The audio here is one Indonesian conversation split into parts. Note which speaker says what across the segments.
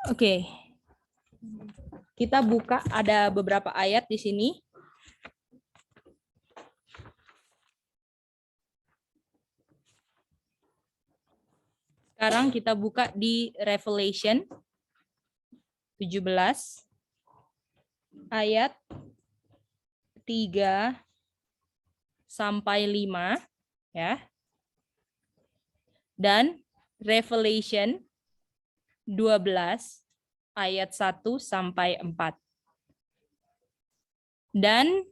Speaker 1: Oke. Kita buka, ada beberapa ayat di sini. Sekarang kita buka di Revelation 17 ayat 3 sampai 5 ya. Dan Revelation 12 ayat 1 sampai 4. Dan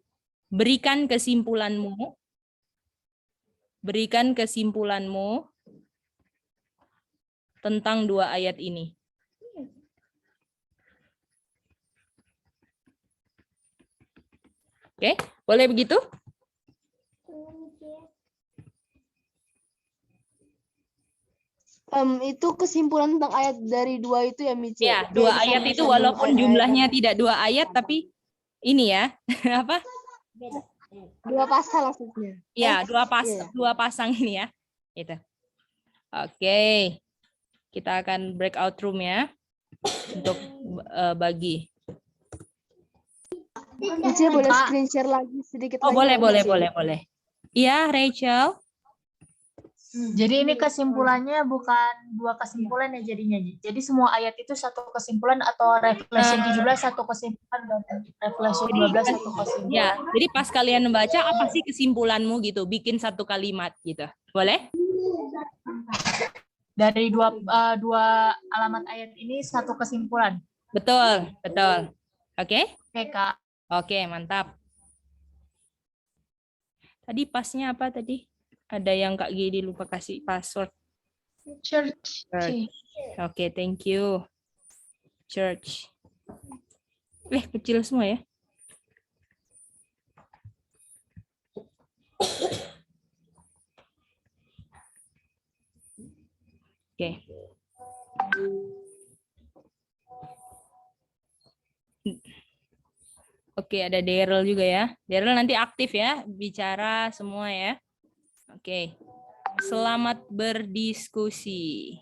Speaker 1: berikan kesimpulanmu tentang dua ayat ini. Oke, boleh begitu?
Speaker 2: Itu kesimpulan tentang ayat dari 2 itu ya, Mice?
Speaker 1: Ya, dua ayat itu walaupun jumlahnya tidak 2 ayat, tapi ini ya, apa?
Speaker 2: 2 pasal maksudnya.
Speaker 1: Ya, dua
Speaker 2: Iya.
Speaker 1: pasang ini ya. Itu. Oke. Kita akan breakout room ya untuk bagi.
Speaker 2: Mice boleh screen share lagi sedikit
Speaker 1: Oh,
Speaker 2: lagi.
Speaker 1: boleh. Iya, Rachel.
Speaker 3: Jadi ini kesimpulannya bukan 2 kesimpulan ya jadinya. Jadi semua ayat itu satu kesimpulan atau Revelation 17 satu kesimpulan dan Revelation 12 satu kesimpulan.
Speaker 1: Ya, jadi pas kalian membaca apa sih kesimpulanmu gitu, bikin satu kalimat gitu. Boleh?
Speaker 3: Dari dua alamat ayat ini satu kesimpulan.
Speaker 1: Betul. Oke?
Speaker 3: Oke, Kak.
Speaker 1: Oke, mantap. Tadi pasnya apa tadi? Ada yang Kak Gidi lupa kasih password.
Speaker 3: Church.
Speaker 1: Oke, thank you. Church. Kecil semua ya. Oke. Oke, ada Daryl juga ya. Daryl nanti aktif ya, bicara semua ya. Oke. Selamat berdiskusi.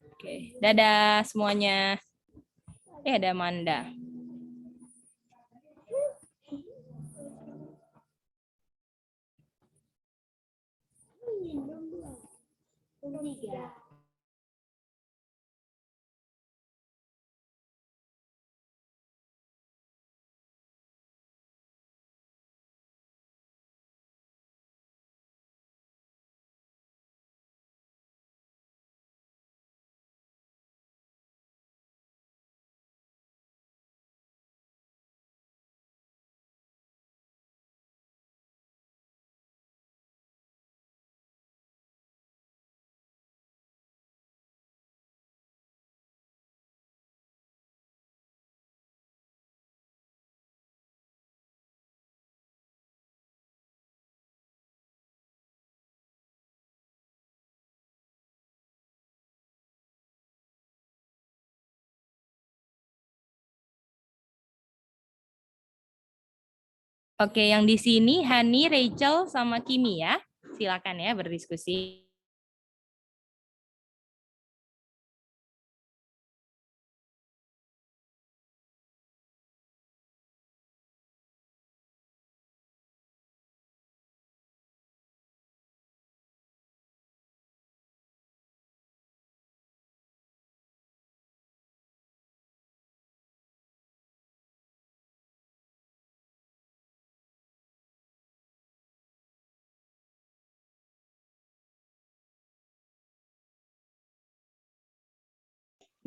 Speaker 1: Oke, dadah semuanya. Ada Amanda. Oke, yang di sini Hani, Rachel, sama Kimi ya. Silakan ya berdiskusi.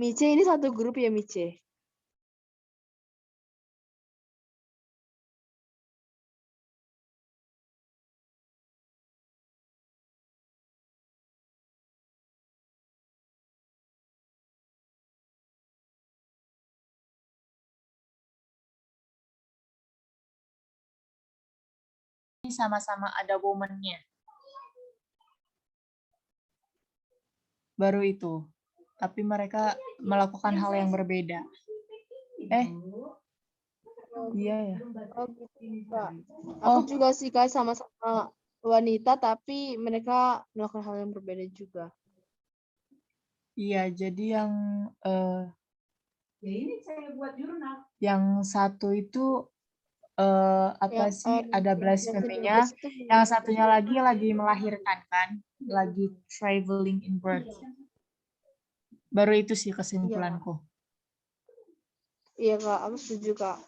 Speaker 2: Mice ini satu grup ya, Mice?
Speaker 3: Ini sama-sama ada woman-nya. Baru itu. Tapi mereka melakukan hal yang berbeda. Iya ya.
Speaker 2: Oh gitu Kak.
Speaker 3: Oh,
Speaker 2: Aku juga sih Kak sama-sama wanita tapi mereka melakukan hal yang berbeda juga.
Speaker 3: iya. Jadi yang satu itu apa
Speaker 2: Yang
Speaker 3: sih? Ada
Speaker 2: Revelation
Speaker 3: blasphemy-nya.
Speaker 2: 12 itu
Speaker 3: Yang satunya lagi melahirkan kan, lagi traveling in birth. Baru itu sih
Speaker 2: iya
Speaker 3: kesimpulanku.
Speaker 2: iya Kak, aku setuju Kak.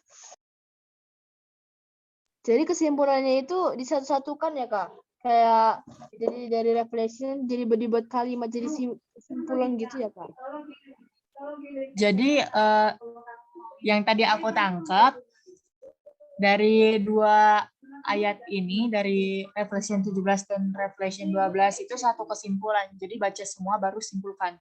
Speaker 2: Jadi kesimpulannya itu disatu-satukan ya Kak. Kayak jadi dari Revelation jadi dibuat kalimat jadi kesimpulan gitu ya Kak.
Speaker 3: Jadi yang tadi aku tangkap dari dua ayat ini, dari Revelation 17 dan Revelation 12 itu satu kesimpulan. Jadi baca semua baru simpulkan.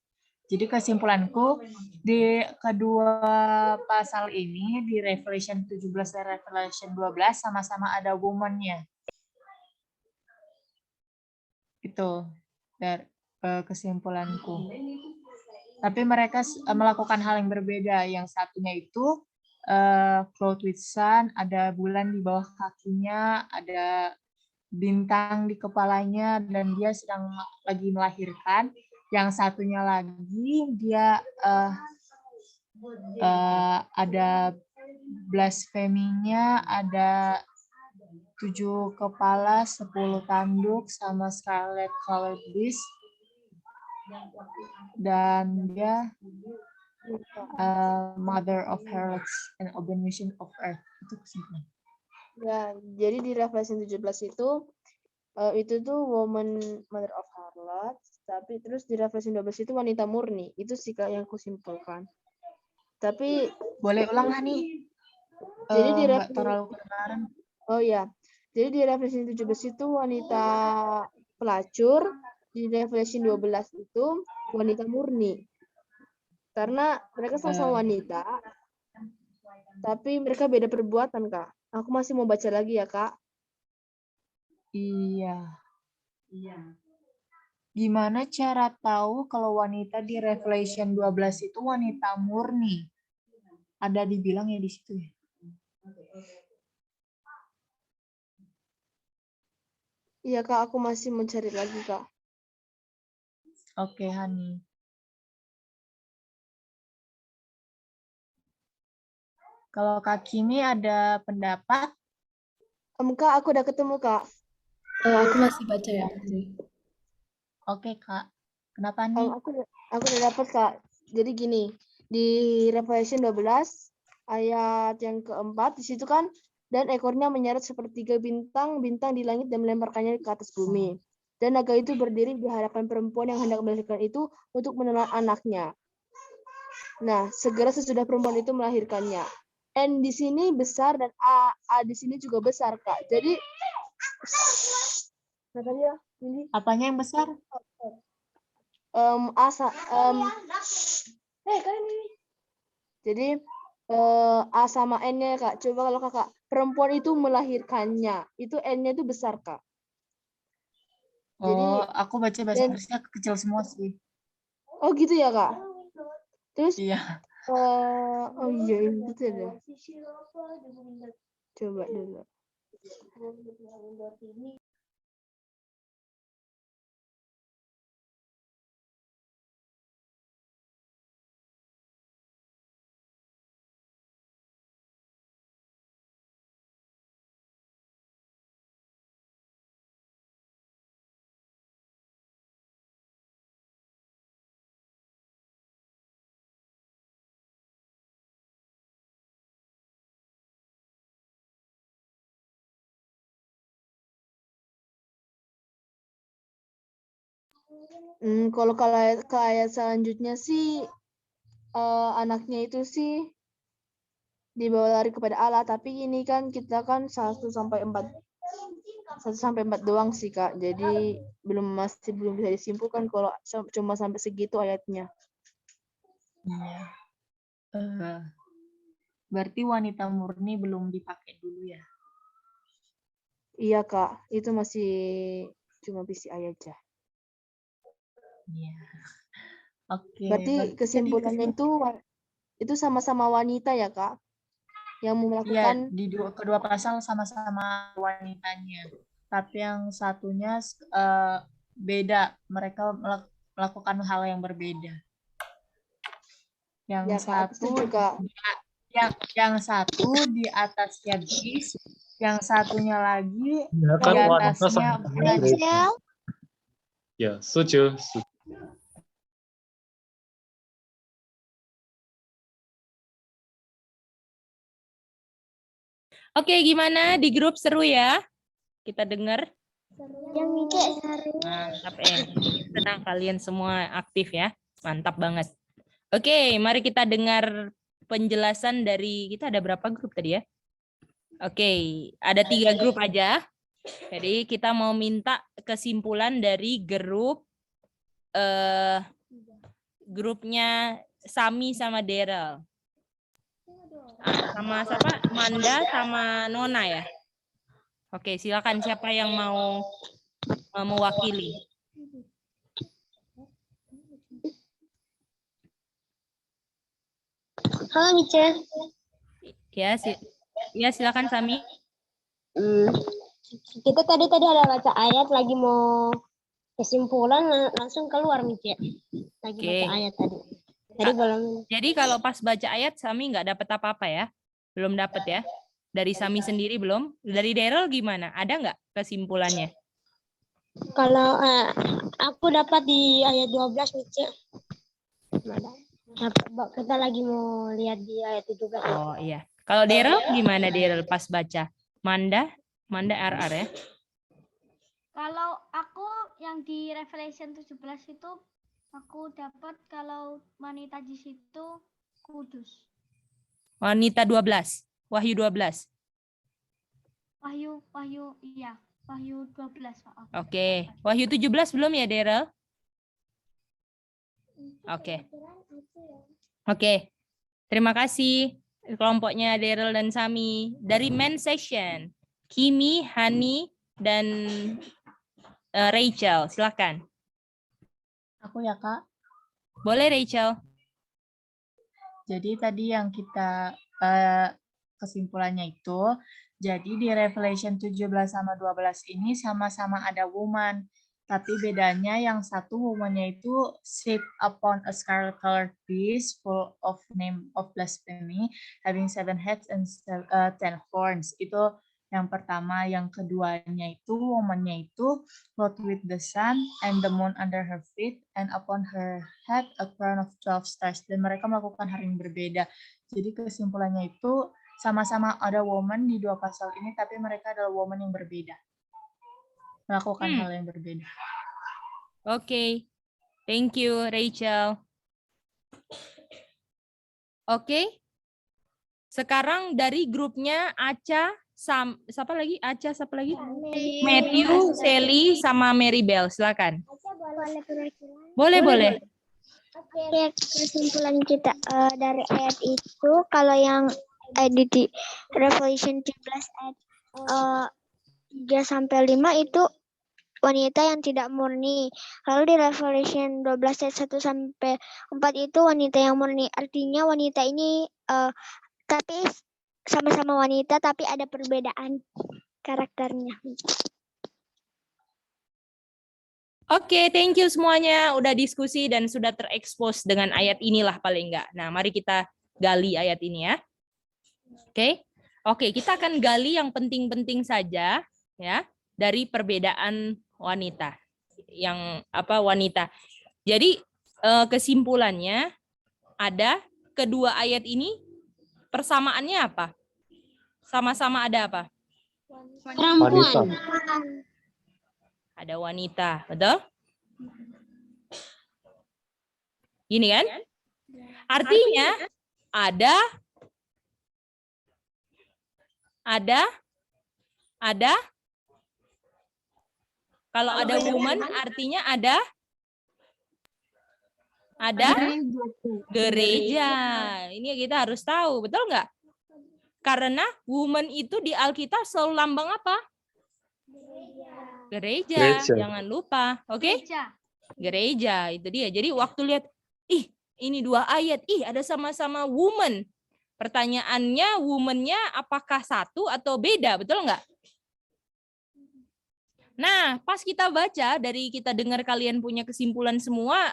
Speaker 3: Jadi kesimpulanku di kedua pasal ini, di Revelation 17 dan Revelation 12 sama-sama ada woman-nya. Itu dari kesimpulanku. Tapi mereka melakukan hal yang berbeda. Yang satunya itu cloud with sun, ada bulan di bawah kakinya, ada bintang di kepalanya, dan dia sedang lagi melahirkan. Yang satunya lagi dia ada blasphemy-nya, ada 7 kepala, 10 tanduk, sama scarlet colored beast. Dan dia mother of harlots and abomination of earth. Itu kesimpulan.
Speaker 2: Ya, jadi di Revelation 17 itu tuh woman mother of harlots, tapi terus di Revelation 12 itu wanita murni. Itu sih Kak yang kusimpulkan. Tapi
Speaker 3: Boleh ulang nih?
Speaker 2: jadi di
Speaker 3: Nggak
Speaker 2: Revelation,
Speaker 3: terlalu kedengaran.
Speaker 2: oh ya. Jadi di Revelation 17 itu wanita pelacur, di Revelation 12 itu wanita murni. Karena mereka sama-sama wanita, tapi mereka beda perbuatan, Kak. Aku masih mau baca lagi ya, Kak.
Speaker 3: Iya. Gimana cara tahu kalau wanita di Revelation 12 itu wanita murni? Ada dibilang ya di situ ya?
Speaker 2: Iya, Kak, aku masih mencari lagi, Kak.
Speaker 3: Oke, Hani. Kalau Kak Kimi ada pendapat?
Speaker 2: Kak, aku udah ketemu, Kak.
Speaker 4: Aku masih baca ya, Putri.
Speaker 3: Oke, Kak. Kenapa nih?
Speaker 2: Aku udah dapat, Kak. Jadi gini, di Revelation 12 ayat yang keempat di situ kan, dan ekornya menyeret sepertiga bintang di langit dan melemparkannya ke atas bumi. Dan naga itu berdiri di hadapan perempuan yang hendak melahirkan itu untuk menelan anaknya. Nah, segera sesudah perempuan itu melahirkannya. N di sini besar dan A di sini juga besar, Kak. Jadi Natalia, ini
Speaker 3: Apanya yang besar?
Speaker 2: kalian ini. Jadi A sama N-nya, Kak. Coba kalau Kakak perempuan itu melahirkannya, itu N-nya itu besar, Kak. Jadi
Speaker 3: aku baca bahasa Inggrisnya kecil semua sih.
Speaker 2: Oh, gitu ya, Kak. Terus
Speaker 3: Iya.
Speaker 2: oh iya itu ada. Coba dulu. Kalau ke ayat selanjutnya sih anaknya itu sih dibawa lari kepada Allah, tapi ini kan kita kan 1 sampai 4 doang sih, Kak. Jadi masih belum bisa disimpulkan kalau cuma sampai segitu ayatnya.
Speaker 3: Iya. Berarti wanita murni belum dipakai dulu ya?
Speaker 2: Iya, Kak. Itu masih cuma bisi ayat aja.
Speaker 3: Iya. Oke.
Speaker 2: Berarti kesimpulannya itu sama-sama wanita ya, Kak? yang
Speaker 3: Iya,
Speaker 2: melakukan
Speaker 3: di kedua pasal sama-sama wanitanya. Tapi yang satunya beda. Mereka melakukan hal yang berbeda. Yang
Speaker 2: ya Kak,
Speaker 3: satu
Speaker 2: setuju Kak.
Speaker 3: yang satu di atasnya bis, yang satunya lagi
Speaker 5: Ya,
Speaker 3: di
Speaker 5: kan wanita
Speaker 3: atasnya
Speaker 5: sama
Speaker 3: bulan.
Speaker 5: Ya, setuju.
Speaker 1: Oke, gimana di grup, seru ya? Kita dengar.
Speaker 6: Yang Mice seru.
Speaker 1: Mantap, tenang, kalian semua aktif ya. Mantap banget. Oke, mari kita dengar penjelasan dari, kita ada berapa grup tadi ya? Oke, ada 3 grup aja. Jadi kita mau minta kesimpulan dari grupnya Sami sama Daryl. Sama siapa? Manda sama Nona ya. Oke, silakan siapa yang mau mewakili.
Speaker 6: Halo Mice.
Speaker 1: Ya, silakan Sami.
Speaker 6: Kita tadi ada baca ayat, lagi mau kesimpulan, langsung keluar Mice. Lagi
Speaker 1: Oke.
Speaker 6: baca ayat tadi. Tadi belum.
Speaker 1: Jadi kalau pas baca ayat Sami nggak dapat apa-apa ya? Belum dapat ya? Dari Sami sendiri belum? Dari Daryl gimana? Ada nggak kesimpulannya?
Speaker 6: Kalau aku dapat di ayat 12 Mice. Kita lagi mau lihat di ayat 17.
Speaker 1: Oh iya. Kalau Daryl gimana Daryl pas baca? Manda RR ya?
Speaker 7: Kalau aku yang di Revelation 17 itu aku dapat kalau wanita di situ kudus.
Speaker 1: Wanita 12. Wahyu 12.
Speaker 7: Wahyu iya. Wahyu 12. Maaf.
Speaker 1: Oke. Wahyu 17 belum ya Daryl? Oke. Terima kasih kelompoknya Daryl dan Sami. Dari main section, Kimi, Hani, dan Rachel. Silakan.
Speaker 3: Aku ya, Kak.
Speaker 1: Boleh Rachel.
Speaker 3: Jadi tadi yang kita kesimpulannya itu, jadi di Revelation 17 sama 12 ini sama-sama ada woman. Tapi bedanya yang satu woman-nya itu sit upon a scarlet colored beast full of name of blasphemy, having 7 heads and 10 horns. Itu yang pertama. Yang keduanya itu woman-nya itu clothed with the sun and the moon under her feet, and upon her head a crown of 12 stars. Dan mereka melakukan hal yang berbeda. Jadi kesimpulannya itu sama-sama ada woman di dua pasal ini, tapi mereka adalah woman yang berbeda. Melakukan hal yang berbeda.
Speaker 1: Oke. Thank you, Rachel. Oke. Sekarang dari grupnya Aca, siapa lagi? Matthew, Sally, sama Mary Bell. Silakan. Boleh.
Speaker 6: Oke, kesimpulan kita dari ayat itu, kalau yang di Revelation 17 ayat 3-5 itu wanita yang tidak murni. Lalu di Revelation 12 ayat 1-4 itu wanita yang murni. Artinya wanita ini tapi sama-sama wanita, tapi ada perbedaan karakternya.
Speaker 1: Oke, thank you semuanya. Udah diskusi dan sudah terekspos dengan ayat inilah paling enggak. Nah, mari kita gali ayat ini ya. Oke, kita akan gali yang penting-penting saja ya dari perbedaan wanita. Wanita. Jadi kesimpulannya ada kedua ayat ini persamaannya apa? Sama-sama ada apa?
Speaker 6: Perempuan.
Speaker 1: Ada wanita, betul? Gini kan? Artinya ada kalau ada woman artinya ada gereja. Ini kita harus tahu, betul nggak? Karena woman itu di Alkitab selalu lambang apa? Gereja. Jangan lupa, oke? Gereja itu dia. Jadi waktu lihat, ini dua ayat, ada sama-sama woman. Pertanyaannya woman-nya apakah satu atau beda, betul nggak? Nah, pas kita baca dari kita dengar kalian punya kesimpulan semua,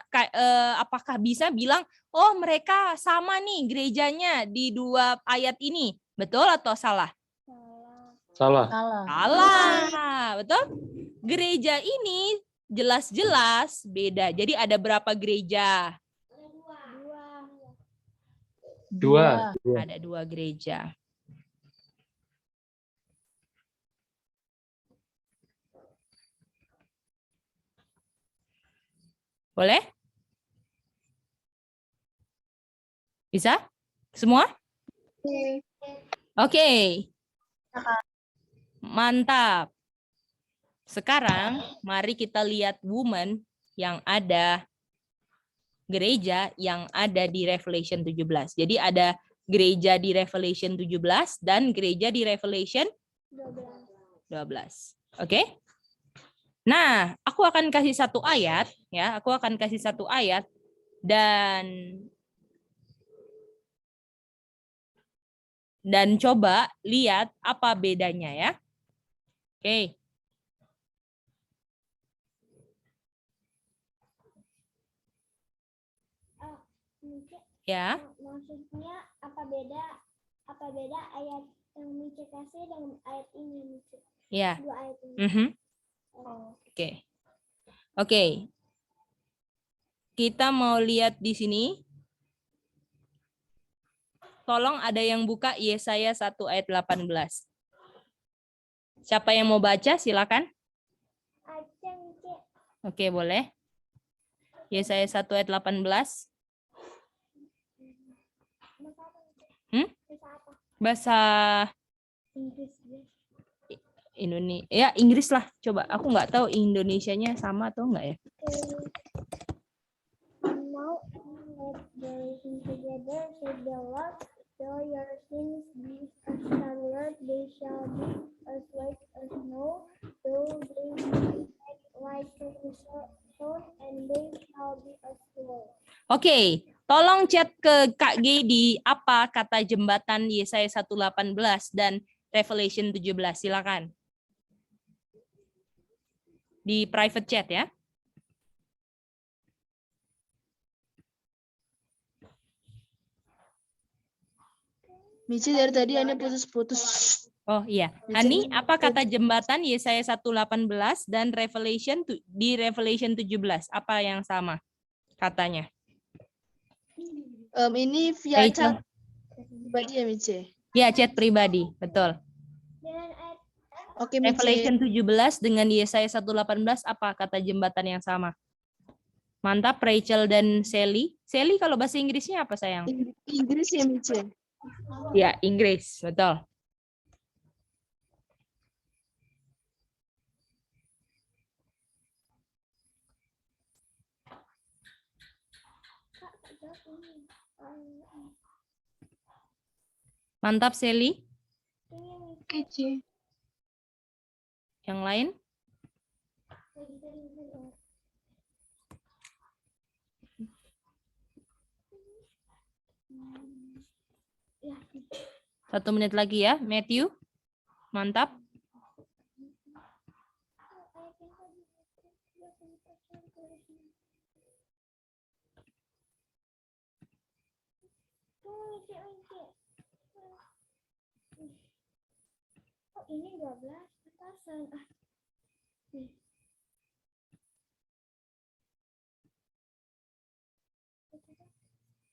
Speaker 1: apakah bisa bilang, oh mereka sama nih gerejanya di dua ayat ini, betul atau salah?
Speaker 5: Salah.
Speaker 3: Salah.
Speaker 1: Salah, betul? Gereja ini jelas-jelas beda. Jadi ada berapa gereja?
Speaker 5: Dua.
Speaker 1: Ada 2 gereja. Boleh? Bisa? Semua? Oke. Mantap. Sekarang mari kita lihat woman yang ada gereja yang ada di Revelation 17. Jadi ada gereja di Revelation 17 dan gereja di Revelation 12. Oke? Nah, aku akan kasih satu ayat ya, aku akan kasih satu ayat dan coba lihat apa bedanya ya. Oke. Ya.
Speaker 6: Maksudnya apa beda ayat yang Mice kasih dengan ayat ini, Mice?
Speaker 1: Ya.
Speaker 6: Dua ayat ini.
Speaker 1: Oke. Oke. Kita mau lihat di sini. Tolong ada yang buka Yesaya 1 ayat 18. Siapa yang mau baca silakan. Oke, boleh. Yesaya 1 ayat 18. Bahasa Indonesia. Ya, Inggris lah. Coba, aku nggak tahu Indonesianya sama atau enggak ya.
Speaker 6: Now let the sing together, say the Lord, though your sins be as scarlet, they shall be as white as snow, though they be like crimson, and they shall be as wool.
Speaker 1: Oke, tolong chat ke Kak G di apa kata jembatan Yesaya 1:18 dan Revelation 17. Silakan. Di private chat ya.
Speaker 2: Mici dari tadi Anda putus-putus.
Speaker 1: Oh iya. Hani, apa kata jembatan Yesaya 1:18 dan di Revelation 17? Apa yang sama katanya?
Speaker 2: Ini via
Speaker 1: Rachel.
Speaker 2: chat pribadi ya, Mici?
Speaker 1: Ya, chat pribadi, betul.
Speaker 2: Oke, Mici.
Speaker 1: Revelation 17 dengan Yesaya 1:18 apa kata jembatan yang sama? Mantap, Rachel dan Sally. Sally kalau bahasa Inggrisnya apa sayang?
Speaker 2: Inggris ya, Mici?
Speaker 1: Ya, Inggris, betul. Mantap, Sally.
Speaker 2: Oke,
Speaker 1: Yang lain? Satu menit lagi ya, Matthew. Mantap.
Speaker 6: Oh, ini 12 atasan.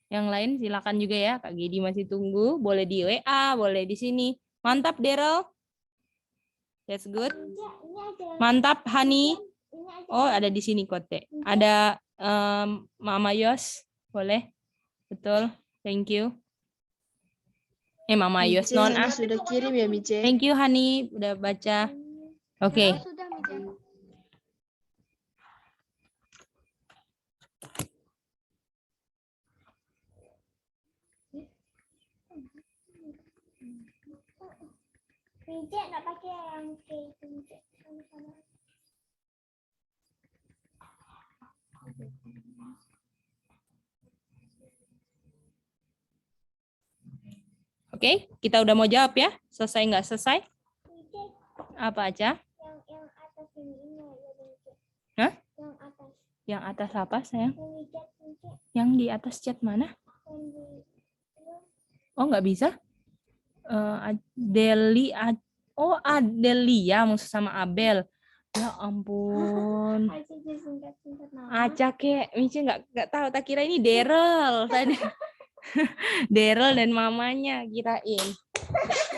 Speaker 1: Yang lain silakan juga ya. Kak Gedi masih tunggu. Boleh di WA, boleh di sini. Mantap, Daryl. That's good. Mantap, Hani. Oh, ada di sini kote. Ada Mama Yos. Boleh. Betul. Thank you. Mama Yos
Speaker 2: Mici,
Speaker 1: non
Speaker 2: Hani sudah kirim ya, Mici?
Speaker 1: Thank you, Hani. Udah baca. Oke.
Speaker 7: Sudah, Mice.
Speaker 6: Mice nggak pakai yang kayak itu, Mice. Sama-sama.
Speaker 1: Oke, kita udah mau jawab ya. Selesai nggak selesai? Apa aja?
Speaker 6: Yang atas ini.
Speaker 1: Hah?
Speaker 6: Yang atas.
Speaker 1: Yang atas apa, sayang?
Speaker 6: Yang di chat.
Speaker 1: Yang di atas chat mana? Oh, nggak bisa? Oh, Adelia maksud sama Abel. Ya ampun. Aca kek, Mici nggak tahu. Tak kira ini Daryl tadi. Daryl dan mamanya kirain.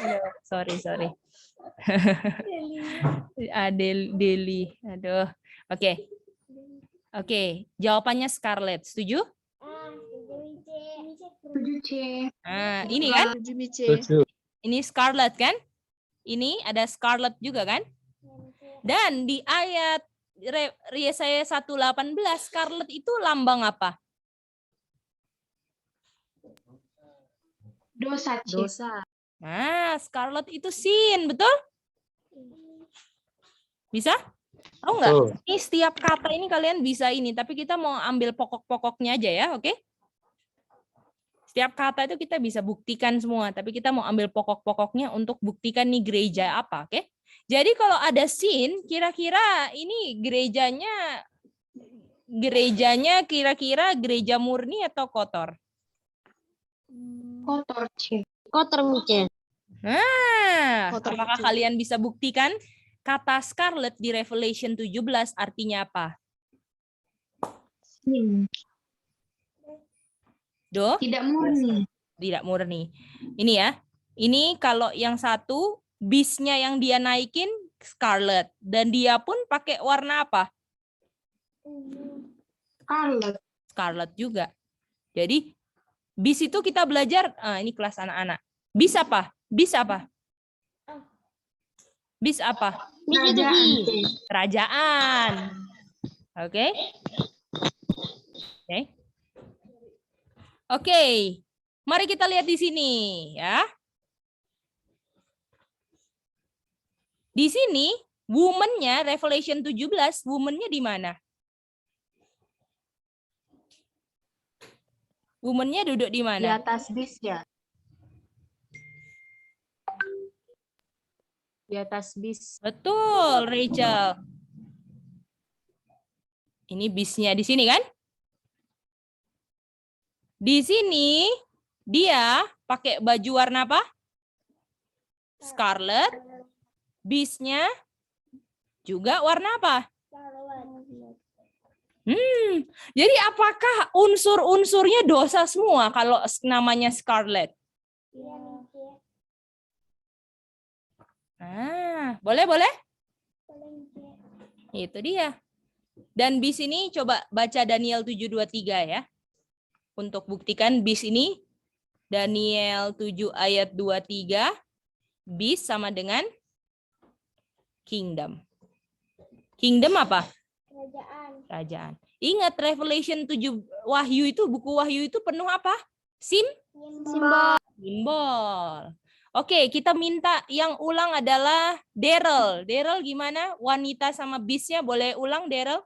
Speaker 1: Aduh, sorry. Deli. Aduh. Oke. Jawabannya Scarlett. Setuju?
Speaker 3: Setuju, C.
Speaker 1: Nah, ini kan?
Speaker 2: Tujuh Mice.
Speaker 5: Setuju.
Speaker 1: Ini Scarlett kan? Ini ada Scarlett juga kan? Dan di ayat Yesaya 1:18 Scarlett itu lambang apa?
Speaker 3: Dosa, C.
Speaker 1: Nah, Scarlett itu sin, betul? Bisa? Tahu nggak?
Speaker 5: Betul.
Speaker 1: Ini setiap kata ini kalian bisa ini, tapi kita mau ambil pokok-pokoknya aja ya, oke? Setiap kata itu kita bisa buktikan semua, tapi kita mau ambil pokok-pokoknya untuk buktikan nih gereja apa, oke? Jadi kalau ada sin, kira-kira ini gerejanya kira-kira gereja murni atau kotor?
Speaker 3: Kotor, C.
Speaker 6: Kotor Mice.
Speaker 1: Nah,
Speaker 2: Kotor
Speaker 1: apakah
Speaker 2: kecil.
Speaker 1: kalian bisa buktikan kata Scarlett di Revelation 17 artinya apa?
Speaker 3: Tidak murni.
Speaker 1: Tidak murni. Ini ya. Ini kalau yang satu, bisnya yang dia naikin Scarlett. Dan dia pun pakai warna apa? Scarlett juga. Jadi, bis itu kita belajar, ini kelas anak-anak. Bis apa? Bis apa? Bis apa?
Speaker 3: Kerajaan, C.
Speaker 1: Kerajaan. Oke. Oke. Mari kita lihat di sini ya. Di sini woman-nya Revelation 17, woman-nya di mana? Woman-nya duduk di
Speaker 3: Di
Speaker 1: mana?
Speaker 3: atas bis, ya. Di atas bis.
Speaker 1: Betul, Rachel. Ini bisnya di sini kan? Di sini dia pakai baju warna apa? Scarlet. Bisnya juga warna apa? Jadi apakah unsur-unsurnya dosa semua kalau namanya Scarlet? Boleh? Itu dia. Dan bis ini coba baca Daniel 7:23 ya. Untuk buktikan bis ini, Daniel 7 ayat 23, bis sama dengan kingdom. Kingdom apa? Kerajaan. Ingat Revelation 7 Wahyu itu, buku Wahyu itu penuh apa? Simbol. Oke, kita minta yang ulang adalah Daryl. Daryl gimana? Wanita sama bisnya boleh ulang, Daryl?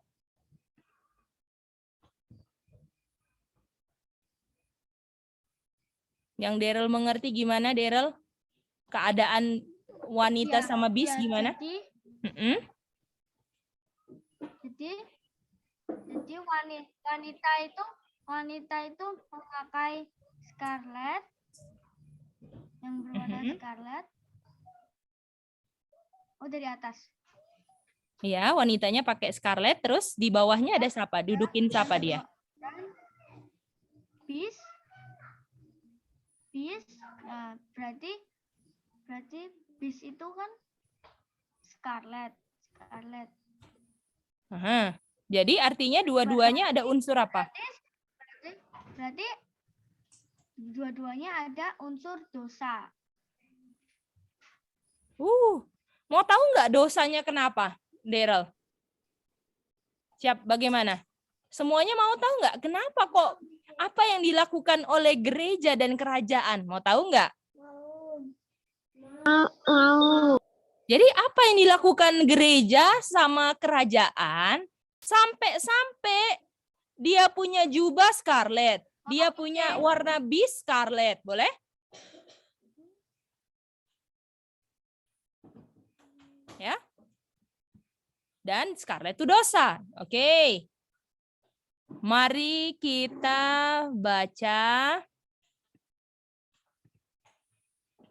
Speaker 1: Yang Daryl mengerti gimana, Daryl? Keadaan wanita sama bis gimana?
Speaker 7: Jadi wanita itu memakai scarlet yang berwarna scarlet. Oh, dari atas.
Speaker 1: Ya, wanitanya pakai scarlet, terus di bawahnya ada siapa? Dudukin siapa dia?
Speaker 7: Bis. Nah, berarti bis itu kan scarlet.
Speaker 1: Jadi artinya dua-duanya ada unsur apa?
Speaker 7: Berarti dua-duanya ada unsur dosa.
Speaker 1: Mau tahu nggak dosanya kenapa, Daryl? Siap, bagaimana? Semuanya mau tahu nggak kenapa kok? Apa yang dilakukan oleh gereja dan kerajaan? Mau tahu nggak? Jadi apa yang dilakukan gereja sama kerajaan sampai dia punya jubah scarlet, dia punya warna bis scarlet, boleh? Ya. Dan scarlet itu dosa. Oke. Mari kita baca.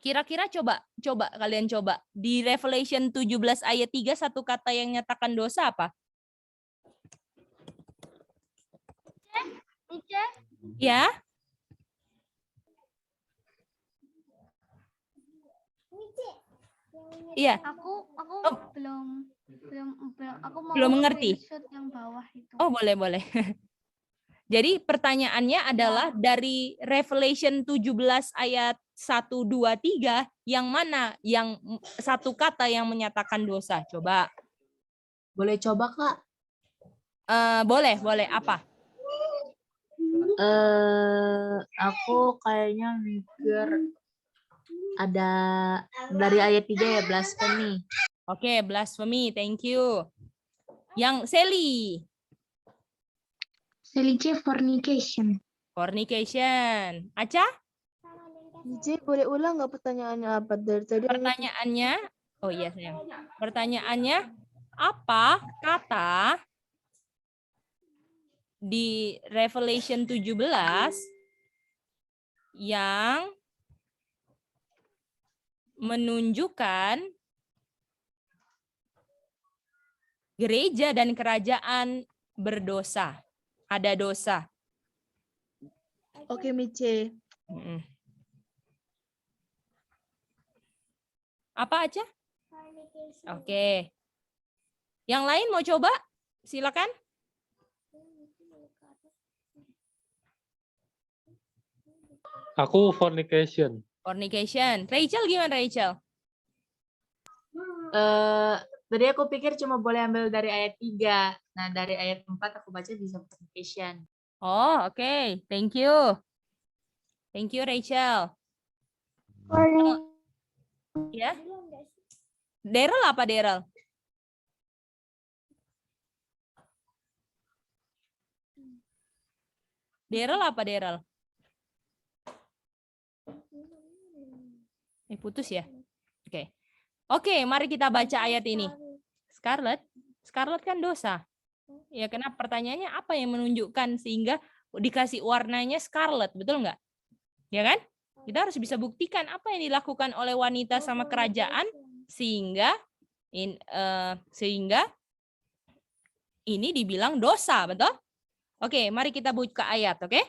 Speaker 1: Kira-kira coba kalian coba. Di Revelation 17 ayat 3 satu kata yang nyatakan dosa apa?
Speaker 7: Mice,
Speaker 1: Ya. Iya.
Speaker 7: aku
Speaker 1: Oh.
Speaker 7: belum aku mau
Speaker 1: Belum mengerti.
Speaker 7: screenshot yang bawah itu.
Speaker 1: Oh, boleh. Jadi pertanyaannya adalah dari Revelation 17 ayat 1, 2, 3, yang mana yang satu kata yang menyatakan dosa? Coba.
Speaker 3: Boleh coba, Kak?
Speaker 1: Boleh. Apa?
Speaker 3: Aku kayaknya mikir ada dari ayat 3 ya, blasphemy.
Speaker 1: Oke, blasphemy. Thank you. Yang Sally.
Speaker 6: Religious fornication.
Speaker 1: Fornication. Aca?
Speaker 2: Mice, boleh ulang nggak pertanyaannya apa? Dari tadi
Speaker 1: Pertanyaannya, oh iya sayang. Pertanyaannya, apa kata di Revelation 17 yang menunjukkan gereja dan kerajaan berdosa, ada dosa.
Speaker 2: Oke, Mice.
Speaker 1: Apa aja? Oke. Yang lain mau coba? Silakan.
Speaker 5: Aku fornication.
Speaker 1: Fornication. Rachel gimana Rachel?
Speaker 3: Tadi aku pikir cuma boleh ambil dari ayat 3. Nah, dari ayat 4 aku baca bisa fornication.
Speaker 1: Oh, oke. Thank you. Thank you Rachel. Ya. Daryl apa Daryl? Daryl apa Daryl? Putus ya? Oke. Oke, mari kita baca ayat ini. Scarlet kan dosa. Ya, kenapa pertanyaannya apa yang menunjukkan sehingga dikasih warnanya scarlet, betul nggak? Ya kan? Kita harus bisa buktikan apa yang dilakukan oleh wanita sama kerajaan sehingga ini dibilang dosa, betul? Oke, mari kita buka ayat, oke?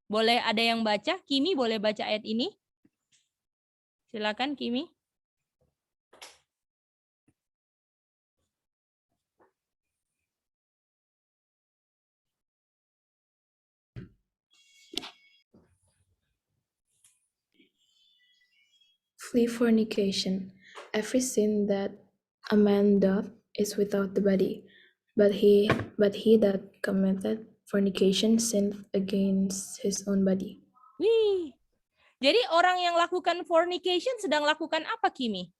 Speaker 1: Boleh ada yang baca? Kimi boleh baca ayat ini? Silakan Kimi.
Speaker 4: Flee fornication. Every sin that a man doth is without the body, but he that committeth fornication sinneth against his own body.
Speaker 1: Wih. Jadi orang yang lakukan fornication sedang lakukan apa, Kimi?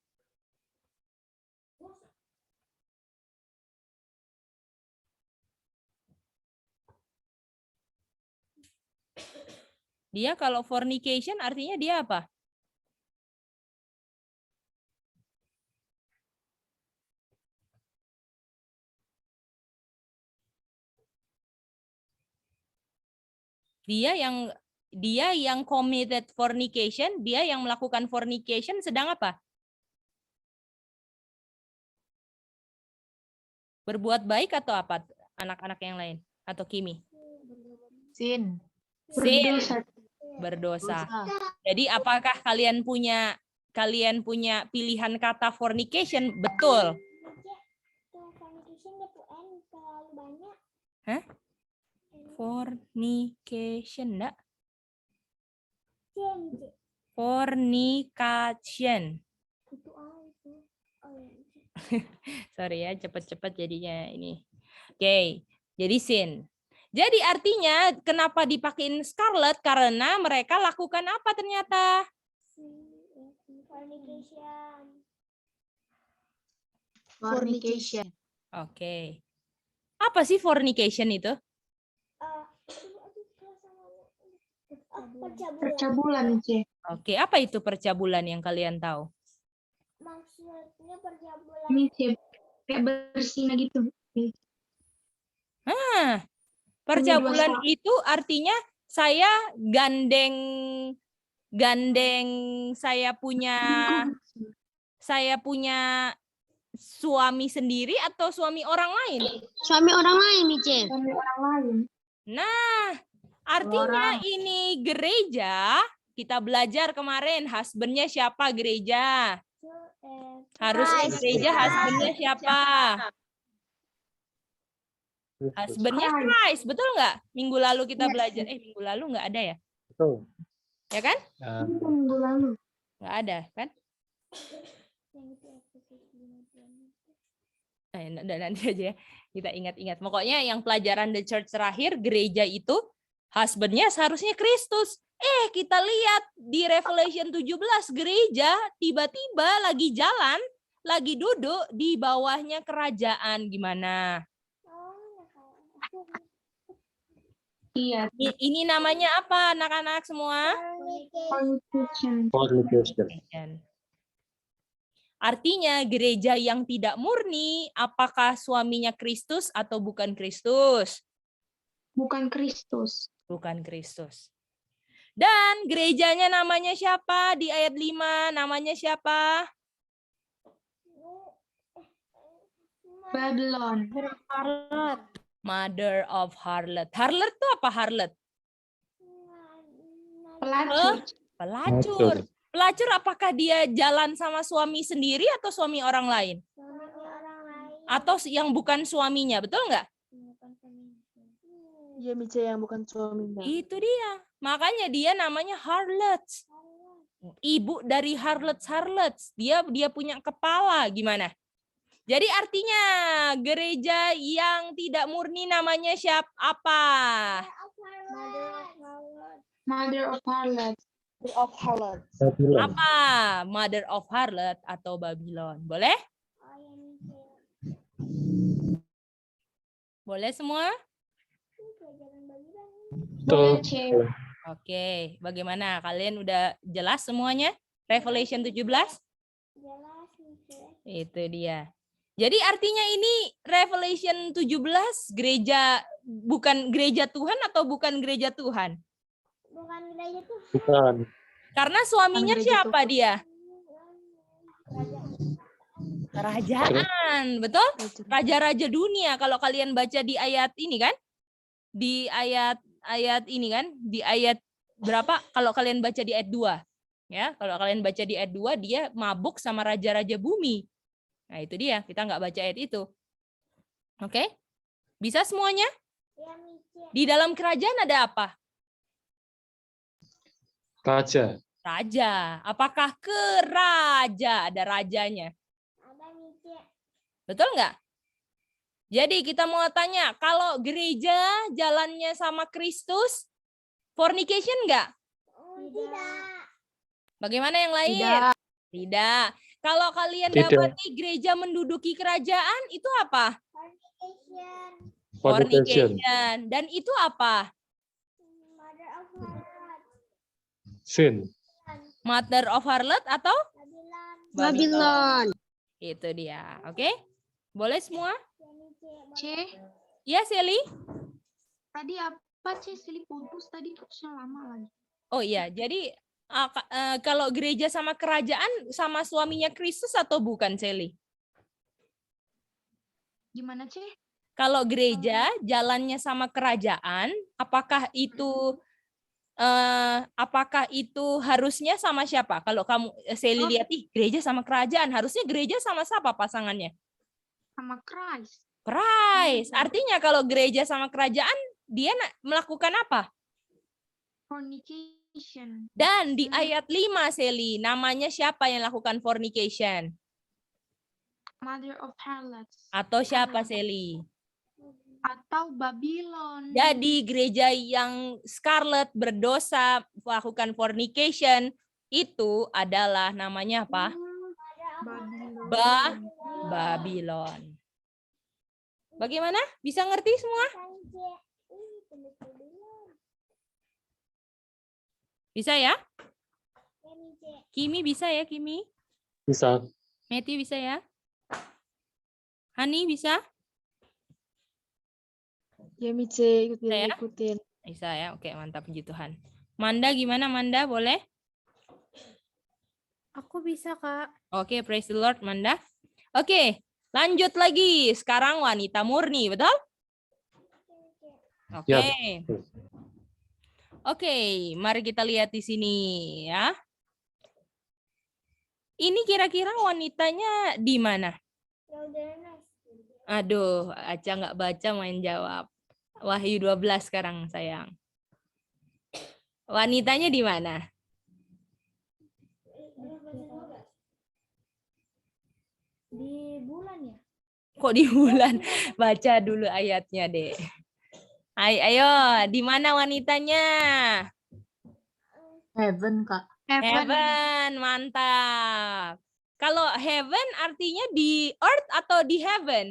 Speaker 1: Dia kalau fornication artinya dia apa? Dia yang committed fornication, dia yang melakukan fornication sedang apa? Berbuat baik atau apa anak-anak yang lain? Atau Kimi?
Speaker 3: Sin.
Speaker 1: Sin. Berdosa. Jadi apakah kalian punya pilihan kata fornication? Betul. Hah? Fornication, enggak? Fornication. Sorry ya, cepet-cepet jadinya ini. Oke, jadi sin. Jadi artinya kenapa dipakein scarlet? Karena mereka lakukan apa ternyata?
Speaker 3: Fornication.
Speaker 1: Oke. Apa sih fornication itu?
Speaker 6: Percabulan, C.
Speaker 1: Oke, apa itu percabulan yang kalian tahu?
Speaker 7: Maksudnya perjamuan.
Speaker 8: Ini kayak bersinah gitu.
Speaker 1: Percabulan itu artinya saya gandeng saya punya suami sendiri atau suami orang lain.
Speaker 6: Suami orang lain, Mice.
Speaker 8: Suami orang lain.
Speaker 1: Nah, artinya ini gereja, kita belajar kemarin husbandnya siapa gereja? Harusnya gereja husbandnya siapa? Husbandnya Christ, betul nggak? Minggu lalu kita belajar, minggu lalu nggak ada ya?
Speaker 5: Betul.
Speaker 1: Ya kan?
Speaker 8: Minggu lalu.
Speaker 1: Nggak ada kan? Nanti aja ya, kita ingat-ingat. Pokoknya yang pelajaran The Church terakhir, gereja itu husbandnya seharusnya Kristus. Kita lihat di Revelation 17, gereja tiba-tiba lagi jalan, lagi duduk di bawahnya kerajaan. Gimana?
Speaker 8: Iya.
Speaker 1: Ini namanya apa anak-anak semua?
Speaker 5: Fornication.
Speaker 1: Artinya gereja yang tidak murni, apakah suaminya Kristus atau bukan Kristus?
Speaker 8: Bukan Kristus.
Speaker 1: Bukan Kristus. Dan gerejanya namanya siapa? Di ayat 5 namanya siapa?
Speaker 8: Babylon.
Speaker 1: Mother of harlot. Harlot itu apa harlot?
Speaker 8: Pelacur.
Speaker 1: Pelacur. Pelacur apakah dia jalan sama suami sendiri atau suami orang lain? Atau yang bukan suaminya, betul nggak?
Speaker 2: Iya, Mice, yang bukan suaminya.
Speaker 1: Itu dia. Makanya dia namanya harlot. Ibu dari harlots. Dia punya kepala, gimana? Jadi artinya gereja yang tidak murni namanya siapa? Apa?
Speaker 8: Mother of harlot.
Speaker 2: Of harlot.
Speaker 5: Babylon.
Speaker 1: Apa? Mother of harlot atau Babylon. Boleh? Boleh semua?
Speaker 5: Betul.
Speaker 1: Oke, bagaimana? Kalian udah jelas semuanya? Revelation 17? Itu dia. Jadi artinya ini Revelation 17 gereja bukan gereja Tuhan atau bukan gereja Tuhan?
Speaker 7: Bukan gereja tuh.
Speaker 5: Bukan.
Speaker 1: Karena suaminya
Speaker 2: Gereja
Speaker 1: siapa dia? Kerajaan, betul? Raja-raja dunia. Kalau kalian baca di ayat ini kan? Di ayat ini kan? Di ayat berapa? Kalau kalian baca di ayat 2. Ya, kalau kalian baca di ayat 2 dia mabuk sama raja-raja bumi. Nah, itu dia. Kita nggak baca ayat itu. Oke? Bisa semuanya? Di dalam kerajaan ada apa?
Speaker 5: Raja.
Speaker 1: Raja. Apakah ke raja? Ada rajanya. Betul nggak? Jadi kita mau tanya, kalau gereja jalannya sama Kristus, fornication nggak?
Speaker 7: Tidak.
Speaker 1: Bagaimana yang lain? Tidak. Kalau kalian
Speaker 5: Tidak.
Speaker 1: dapati gereja menduduki kerajaan, itu apa?
Speaker 5: Fornication.
Speaker 1: Dan itu apa?
Speaker 5: Sin.
Speaker 1: Mother of harlot atau?
Speaker 6: Babylon.
Speaker 1: Itu dia. Oke? Boleh semua?
Speaker 8: C.
Speaker 1: Ya, Sally?
Speaker 8: Tadi apa C? Sili putus tadi putusnya lama lagi.
Speaker 1: Oh iya, jadi kalau gereja sama kerajaan sama suaminya Kristus atau bukan, Sally?
Speaker 8: Gimana C?
Speaker 1: Kalau gereja jalannya sama kerajaan, apakah itu harusnya sama siapa? Kalau kamu Sally lihat gereja sama kerajaan, harusnya gereja sama siapa pasangannya?
Speaker 8: Sama Christ.
Speaker 1: Christ. Artinya kalau gereja sama kerajaan, dia melakukan apa?
Speaker 8: Fornication.
Speaker 1: Dan di ayat 5, Sally, namanya siapa yang lakukan fornication?
Speaker 8: Mother of harlots.
Speaker 1: Atau siapa, Sally?
Speaker 8: Atau Babylon.
Speaker 1: Jadi gereja yang scarlet berdosa melakukan fornication itu adalah namanya apa?
Speaker 8: Babylon.
Speaker 1: Babylon. Bagaimana? Bisa ngerti semua? Bisa ya? Kimi bisa ya, Kimi?
Speaker 5: Bisa.
Speaker 1: Meti bisa ya? Hani bisa?
Speaker 2: Ya Mice, ikutin,
Speaker 1: Saya?
Speaker 2: ikutin.
Speaker 1: Bisa ya, oke mantap puji Tuhan. Manda gimana Manda, boleh?
Speaker 8: Aku bisa, Kak.
Speaker 1: Oke, praise the Lord Manda. Oke, lanjut lagi. Sekarang wanita murni, betul? Oke.
Speaker 5: Ya.
Speaker 1: Oke, mari kita lihat di sini ya. Ini kira-kira wanitanya di mana? Aduh, Aca nggak baca main jawab. Wahyu 12 sekarang sayang. Wanitanya di mana?
Speaker 7: Di bulan ya?
Speaker 1: Kok di bulan? Baca dulu ayatnya, Dek. Ayo, di mana wanitanya?
Speaker 3: Heaven, Kak.
Speaker 1: Heaven, mantap. Kalau heaven artinya di earth atau di heaven?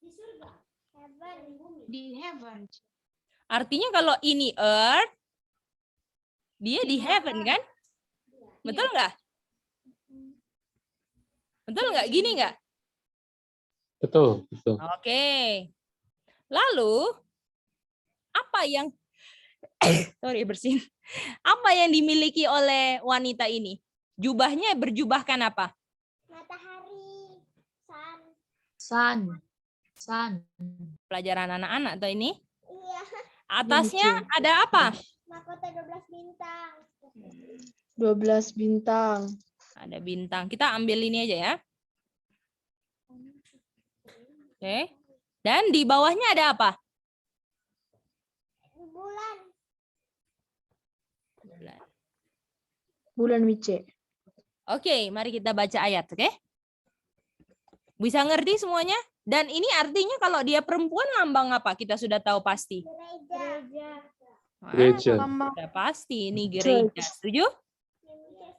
Speaker 7: Di surga. Heaven.
Speaker 8: Di heaven.
Speaker 1: Artinya kalau ini earth, dia di heaven kan? Betul nggak? Betul nggak? Gini nggak?
Speaker 5: Betul, betul.
Speaker 1: Oke. Lalu, apa yang, sorry bersin, apa yang dimiliki oleh wanita ini? Jubahnya berjubahkan apa?
Speaker 7: Matahari.
Speaker 3: Sun. Sun.
Speaker 1: Pelajaran anak-anak atau ini?
Speaker 7: Iya.
Speaker 1: Atasnya ada apa?
Speaker 7: Mahkota 12 bintang.
Speaker 2: 12 bintang.
Speaker 1: Ada bintang. Kita ambil ini aja ya. Oke. Dan di bawahnya ada apa?
Speaker 7: Bulan.
Speaker 2: Bulan Mice.
Speaker 1: Oke, mari kita baca ayat, oke? Bisa ngerti semuanya? Dan ini artinya kalau dia perempuan lambang apa? Kita sudah tahu pasti.
Speaker 7: Gereja.
Speaker 1: Wah,
Speaker 5: Gereja.
Speaker 1: sudah pasti ini gereja. Setuju?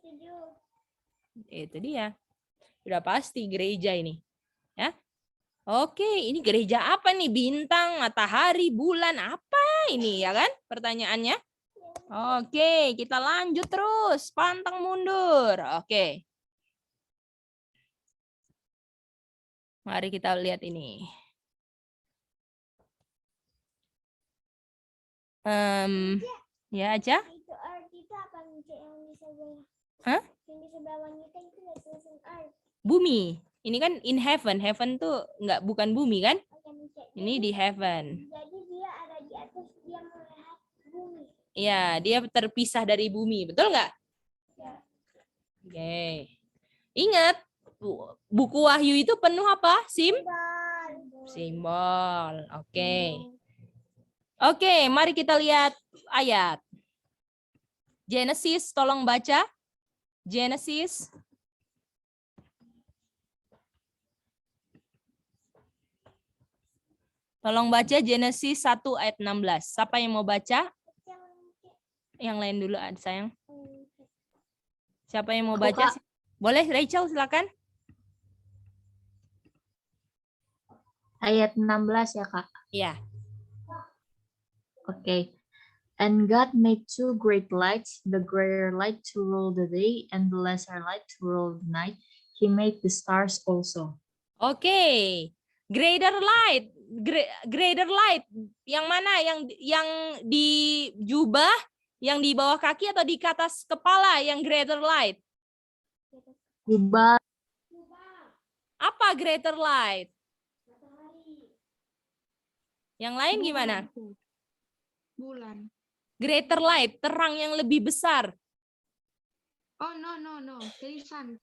Speaker 7: Setuju.
Speaker 1: Itu dia. Sudah pasti gereja ini. Ya. Oke, ini gereja apa nih? Bintang, matahari, bulan, apa ini ya kan? Pertanyaannya. Oke, kita lanjut terus. Pantang mundur. Oke. Mari kita lihat ini. Ya aja.
Speaker 7: Itu earth itu apa yang di sebelah?
Speaker 1: Hah?
Speaker 7: Yang di sebelah wanita itu ya tulisan earth.
Speaker 1: Bumi. Ini kan in heaven. Heaven tuh bukan bumi kan?
Speaker 7: Oke,
Speaker 1: Ini di heaven.
Speaker 7: jadi dia ada di atas, dia melihat bumi.
Speaker 1: Iya, dia terpisah dari bumi. Betul nggak?
Speaker 7: Ya.
Speaker 1: Oke. Ingat, buku Wahyu itu penuh apa? Simbol. Oke. Oke, mari kita lihat ayat. Genesis, tolong baca. Genesis. Tolong baca Genesis 1 ayat 16. Siapa yang mau baca? Yang lain dulu, sayang. Siapa yang mau
Speaker 3: Aku,
Speaker 1: baca?
Speaker 3: Kak.
Speaker 1: Boleh, Rachel, silakan.
Speaker 3: Ayat 16 ya, Kak.
Speaker 1: Iya.
Speaker 3: Okay. And God made two great lights, the greater light to rule the day and the lesser light to rule the night. He made the stars also.
Speaker 1: Oke. Greater light. Greater light. Yang mana? Yang di jubah, yang di bawah kaki atau di atas kepala yang greater light?
Speaker 3: Jubah.
Speaker 1: Apa greater light? Yang lain gimana?
Speaker 8: Bulan.
Speaker 1: Greater light, terang yang lebih besar.
Speaker 8: Oh, no. Sun.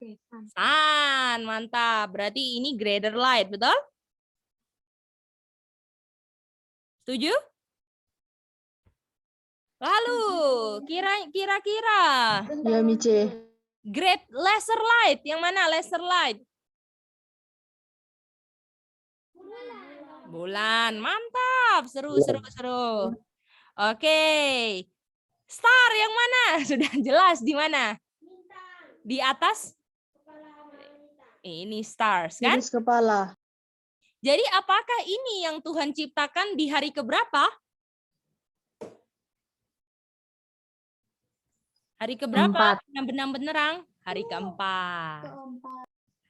Speaker 1: Sun, mantap. Berarti ini greater light, betul? Setuju? Lalu, kira-kira
Speaker 2: Ya Mice.
Speaker 1: great lesser light, yang mana lesser light? Bulan, mantap. Seru. Oke. Star yang mana? Sudah jelas di mana? Di atas? Ini stars kan?
Speaker 2: Garis kepala.
Speaker 1: Jadi apakah ini yang Tuhan ciptakan di hari keberapa? Hari keberapa?
Speaker 3: Empat.
Speaker 1: Benang-benang benerang. Hari keempat.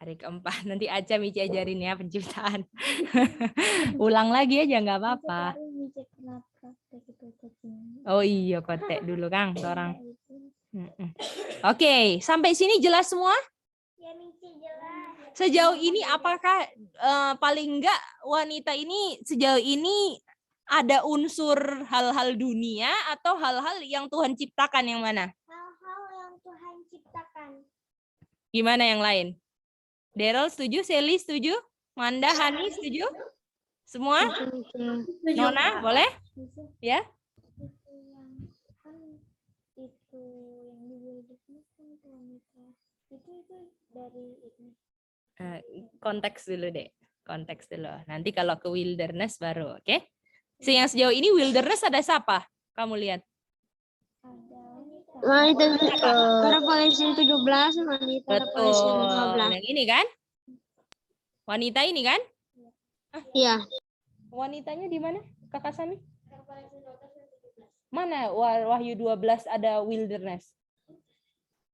Speaker 1: Hari keempat. Nanti Aca Mici ajarin ya penciptaan. Ulang lagi aja nggak apa-apa. Oh iya, kotek dulu Kang, orang. Oke, sampai sini jelas semua? Sejauh ini apakah paling enggak wanita ini sejauh ini ada unsur hal-hal dunia atau hal-hal yang Tuhan ciptakan, yang mana?
Speaker 6: Hal-hal yang Tuhan ciptakan.
Speaker 1: Gimana yang lain? Daryl setuju? Sally setuju? Manda, Hani setuju? Semua? Nona, boleh? Ya?
Speaker 6: Itu yang kan itu yang di wilderness kan wanita. Itu dari ini.
Speaker 1: Konteks dulu deh. Konteks dulu. Nanti kalau ke wilderness baru, oke? Yang sejauh ini wilderness ada siapa? Kamu lihat.
Speaker 6: Wanita Revelation 17, wanita Revelation
Speaker 1: Betul.
Speaker 6: 15.
Speaker 1: Yang ini kan? Wanita ini kan?
Speaker 6: Iya.
Speaker 1: Wanitanya di mana? Kakak Sami? Mana Wahyu 12 ada wilderness?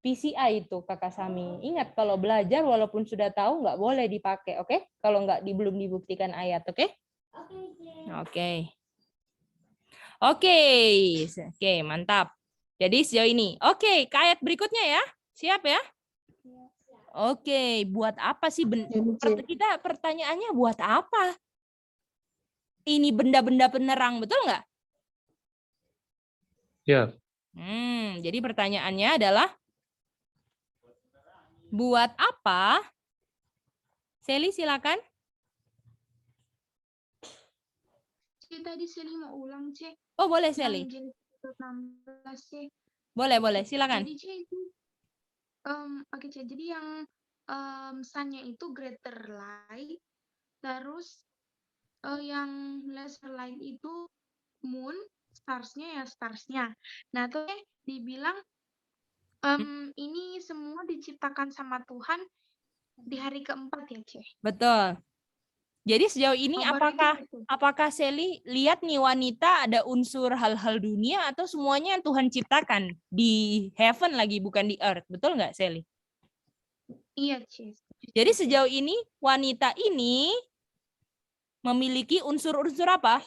Speaker 1: PCI itu Kakak Sami. Ingat kalau belajar walaupun sudah tahu nggak boleh dipakai, oke? Kalau nggak belum dibuktikan ayat, oke? Oke. Oke, mantap. Jadi sejauh ini. Oke, ke ayat berikutnya ya. Siap ya? Oke, buat apa sih kita pertanyaannya buat apa? Ini benda-benda penerang, betul nggak?
Speaker 5: Ya.
Speaker 1: Jadi pertanyaannya adalah buat apa? Sally silakan.
Speaker 8: Tadi Sally mau ulang, C.
Speaker 1: Oh, boleh Sally.
Speaker 8: Yang Genesis 16, C.
Speaker 1: Boleh, silakan.
Speaker 8: Jadi, C, itu oke, C. Jadi yang sun-nya itu greater light, terus yang lesser light itu moon, stars-nya ya stars-nya. Nah, tuh dibilang ini semua diciptakan sama Tuhan di hari keempat ya, C.
Speaker 1: Betul. Jadi sejauh ini apakah Sally lihat nih wanita ada unsur hal-hal dunia atau semuanya yang Tuhan ciptakan di heaven lagi, bukan di earth, betul nggak Sally?
Speaker 8: Iya, C.
Speaker 1: Jadi sejauh ini wanita ini memiliki unsur-unsur apa?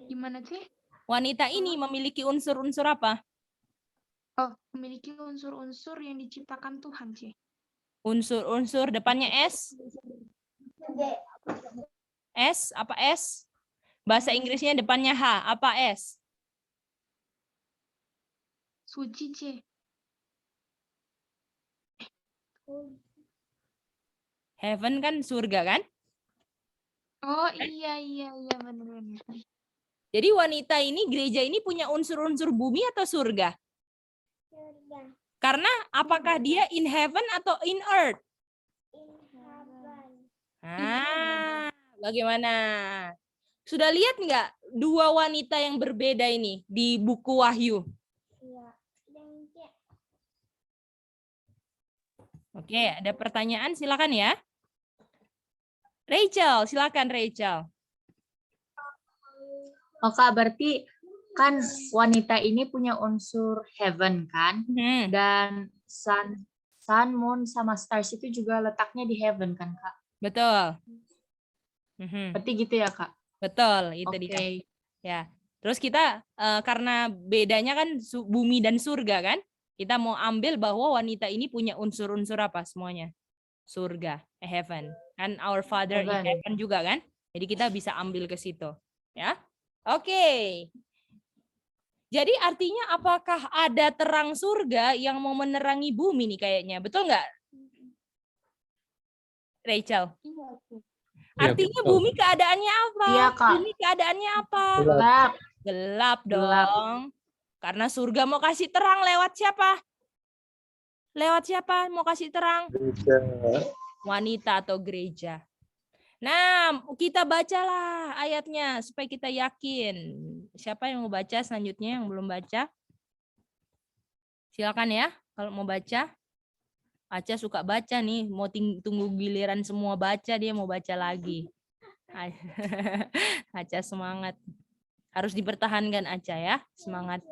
Speaker 8: Gimana, C?
Speaker 1: Wanita ini memiliki unsur-unsur apa?
Speaker 8: Oh, memiliki unsur-unsur yang diciptakan Tuhan, C.
Speaker 1: Unsur-unsur depannya S. S, apa S? Bahasa Inggrisnya depannya H, apa S?
Speaker 8: Suci, C.
Speaker 1: Heaven kan surga kan?
Speaker 8: Oh, iya, benar-benar.
Speaker 1: Jadi wanita ini, gereja ini punya unsur-unsur bumi atau surga?
Speaker 6: Surga.
Speaker 1: Karena apakah dia in heaven atau in earth? Bagaimana? Sudah lihat nggak dua wanita yang berbeda ini di buku Wahyu?
Speaker 6: Iya.
Speaker 1: Oke, ada pertanyaan? Silakan ya. Rachel, silakan Rachel.
Speaker 3: Oke, berarti kan wanita ini punya unsur heaven kan? Dan sun, moon, sama stars itu juga letaknya di heaven kan, Kak?
Speaker 1: Betul.
Speaker 3: Berarti gitu ya, Kak?
Speaker 1: Betul, itu dia. Ya. Terus kita karena bedanya kan bumi dan surga kan? Kita mau ambil bahwa wanita ini punya unsur-unsur apa semuanya? Surga, heaven. Kan our Father in heaven juga kan? Jadi kita bisa ambil ke situ, ya. Oke. Jadi artinya apakah ada terang surga yang mau menerangi bumi nih kayaknya? Betul nggak? Rachel. Artinya bumi keadaannya apa?
Speaker 3: Iya, Kak.
Speaker 1: Bumi keadaannya apa?
Speaker 3: Gelap.
Speaker 1: Gelap dong. Karena surga mau kasih terang lewat siapa? Lewat siapa mau kasih terang? Wanita atau gereja. Nah, kita bacalah ayatnya supaya kita yakin. Siapa yang mau baca selanjutnya yang belum baca? Silakan ya kalau mau baca. Aca suka baca nih, mau tunggu giliran semua baca, dia mau baca lagi. Aca semangat. Harus dipertahankan Aca ya, semangat.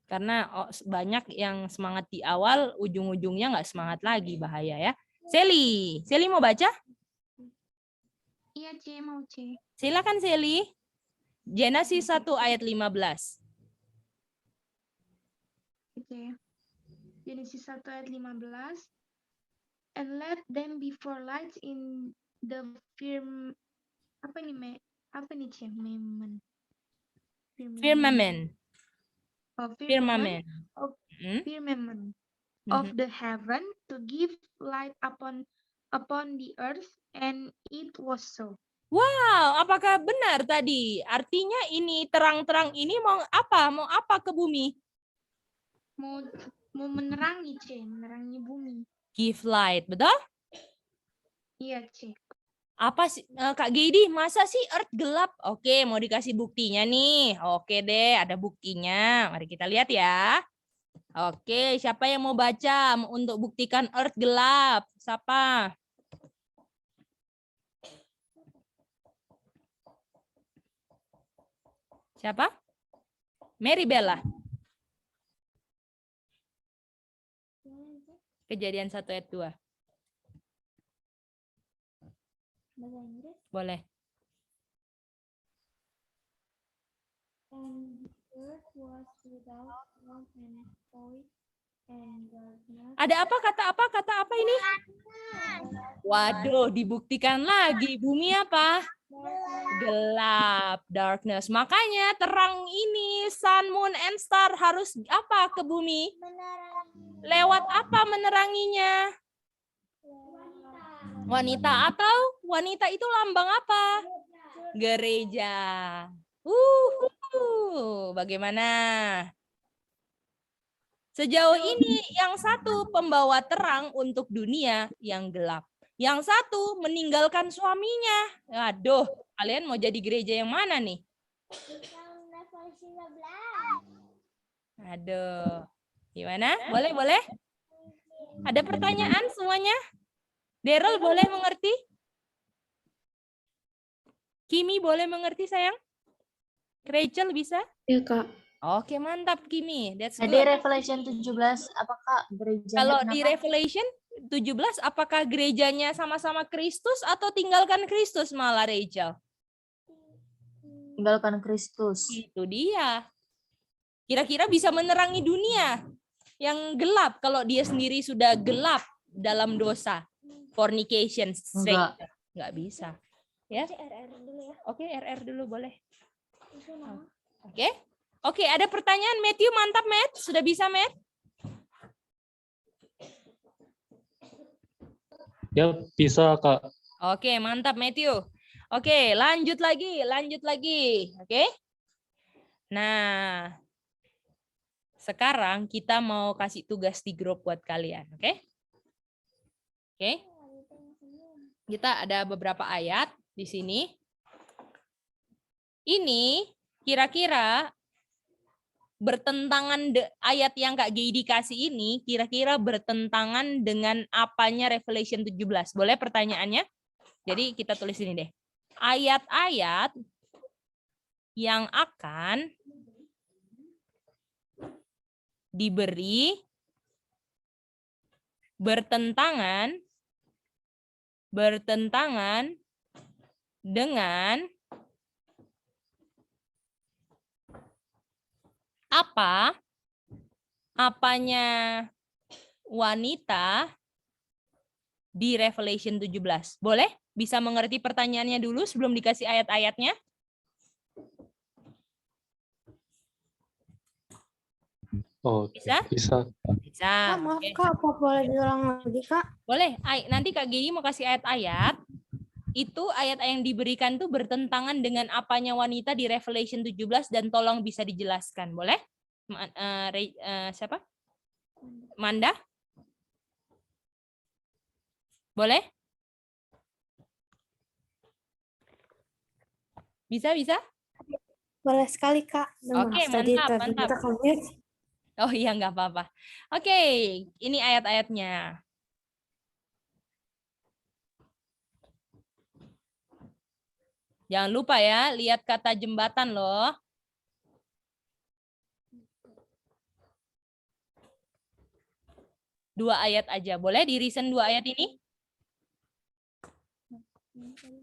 Speaker 1: Karena banyak yang semangat di awal, ujung-ujungnya nggak semangat lagi, bahaya ya. Sally mau baca?
Speaker 8: Iya, C, mau C.
Speaker 1: Silakan Sally. Genesis 1 ayat 15.
Speaker 8: Oke. Genesis 1 ayat 15. And let them be for lights in the apa nih C?
Speaker 1: Firmament.
Speaker 8: Oh,
Speaker 1: Firmament.
Speaker 8: of
Speaker 1: Hmm?
Speaker 8: firmament
Speaker 1: Mhm.
Speaker 8: of the heaven to give light upon the earth, and it was so.
Speaker 1: Wow, apakah benar tadi? Artinya ini terang-terang ini mau apa? Mau apa ke bumi?
Speaker 8: Mau menerangi C, menerangi bumi.
Speaker 1: Give light, betul?
Speaker 8: Iya C.
Speaker 1: Apa sih Kak Gedi, masa sih earth gelap? Oke, mau dikasih buktinya nih. Oke deh, ada buktinya. Mari kita lihat ya. Oke, siapa yang mau baca untuk buktikan earth gelap? Siapa? Siapa? Mary Bella. Kejadian 1 ayat 2. Boleh. Ada apa? Kata apa ini? Waduh, dibuktikan lagi. Bumi apa? Gelap, darkness. Makanya terang ini, sun, moon, and star harus apa ke bumi? Lewat apa meneranginya? Wanita, atau wanita itu lambang apa? Gereja. Bagaimana? Sejauh ini yang satu pembawa terang untuk dunia yang gelap. Yang satu meninggalkan suaminya. Aduh, kalian mau jadi gereja yang mana nih? Aduh. Gimana? Boleh? Ada pertanyaan semuanya? Daryl boleh mengerti? Kimi boleh mengerti sayang? Rachel bisa?
Speaker 4: Ya, Kak.
Speaker 1: Oke, mantap Kimi. That's
Speaker 3: Jadi
Speaker 1: good.
Speaker 3: Revelation 17 apakah gerejanya
Speaker 1: Kalau di
Speaker 3: kenapa?
Speaker 1: Revelation 17, apakah gerejanya sama-sama Kristus atau tinggalkan Kristus malah Rachel?
Speaker 3: Tinggalkan Kristus.
Speaker 1: Itu dia. Kira-kira bisa menerangi dunia yang gelap kalau dia sendiri sudah gelap dalam dosa. Fornication, stranger. Nggak bisa. Ya. Oke, RR dulu boleh. Oke, ada pertanyaan Matthew, mantap Matt. Sudah bisa Matt?
Speaker 5: Ya, bisa, Kak.
Speaker 1: Oke, mantap Matthew. Oke, lanjut lagi. Oke. Nah, sekarang kita mau kasih tugas di grup buat kalian, oke? Oke. Kita ada beberapa ayat di sini. Ini kira-kira bertentangan ayat yang Kak Geidi kasih ini kira-kira bertentangan dengan apanya Revelation 17. Boleh pertanyaannya? Jadi kita tulis ini deh. Ayat-ayat yang akan diberi bertentangan dengan apanya wanita di Revelation 17. Boleh? Bisa mengerti pertanyaannya dulu sebelum dikasih ayat-ayatnya?
Speaker 5: Oh,
Speaker 1: Bisa?
Speaker 5: bisa.
Speaker 1: Bisa.
Speaker 2: Maaf
Speaker 1: Oke.
Speaker 2: Kak, apa boleh diulang lagi Kak?
Speaker 1: Boleh. Nanti Kak Gigi mau kasih ayat-ayat. Itu ayat yang diberikan itu bertentangan dengan apanya wanita di Revelation 17 dan tolong bisa dijelaskan. Boleh? Siapa? Manda? Boleh? Bisa?
Speaker 2: Boleh sekali Kak.
Speaker 1: Oke, mantap. Oh iya, nggak apa-apa. Oke, ini ayat-ayatnya. Jangan lupa ya, lihat kata jembatan loh. 2 ayat aja. Boleh di reason 2 ayat ini?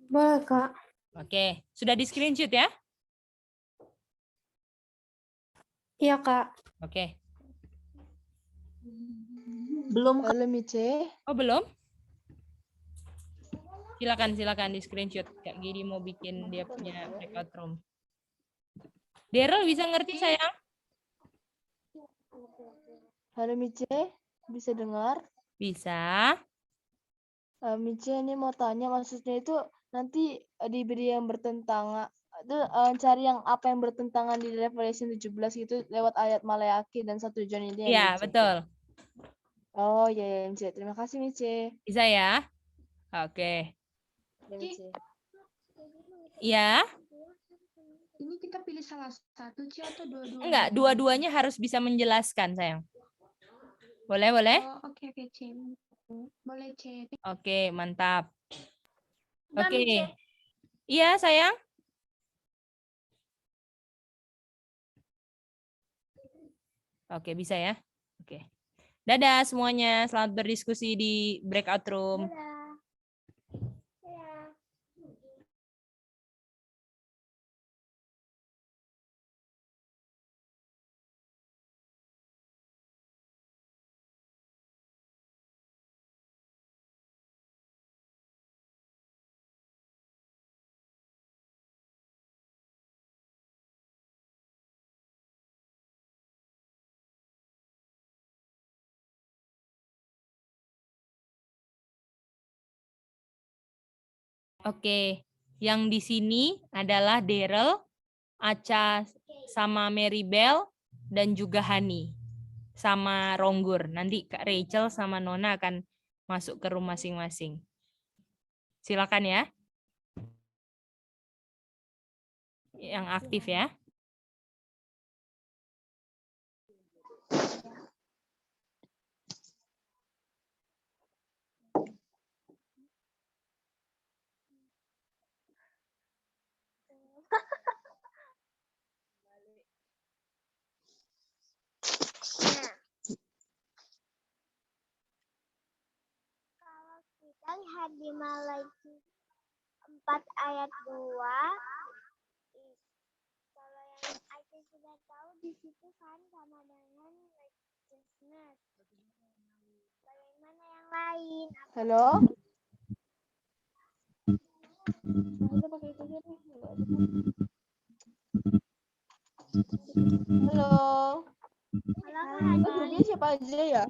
Speaker 2: Boleh, Kak.
Speaker 1: Oke, sudah di screenshot ya?
Speaker 2: Iya, Kak.
Speaker 1: Oke.
Speaker 3: Belum Kak.
Speaker 2: Halo, Mice.
Speaker 1: Oh, belum? Silakan di screenshot. Kak Gidi mau bikin dia punya breakout room. Daryl bisa ngerti sayang?
Speaker 2: Halo, Mice. Bisa dengar?
Speaker 1: Bisa.
Speaker 2: Mice ini mau tanya, maksudnya itu nanti diberi yang bertentangan. Itu cari yang apa yang bertentangan di Revelation 17 itu lewat ayat Maleakhi dan 1 John ini ya,
Speaker 1: Iya,
Speaker 2: Mice?
Speaker 1: betul.
Speaker 2: Oh, ya, Mice. Terima kasih, Mice.
Speaker 1: Bisa ya? Oke.
Speaker 2: Ya, Mice.
Speaker 1: Iya?
Speaker 8: Ini kita pilih salah satu, Ci, atau dua-duanya?
Speaker 1: Enggak, dua-duanya harus bisa menjelaskan, sayang. Boleh, boleh?
Speaker 8: Oh, oke, Ci. Boleh, Ci.
Speaker 1: Oke, mantap.
Speaker 7: Udah,
Speaker 1: Oke.
Speaker 7: Mice.
Speaker 1: Iya, sayang? Oke, bisa ya? Oke. Dadah semuanya. Selamat berdiskusi di breakout room. Oke, yang di sini adalah Daryl, Aca sama Mary Bell, dan juga Hani sama Ronggur. Nanti Kak Rachel sama Nona akan masuk ke room masing-masing. Silakan ya. Yang aktif ya.
Speaker 6: Kalau kita lihat di Maleakhi 4 ayat 2, kalau yang Aisyah sudah tahu di situ kan sama dengan righteousness. Bagaimana yang lain?
Speaker 2: Halo? Halo?
Speaker 6: Kalau
Speaker 2: Oh, grupnya siapa aja ya?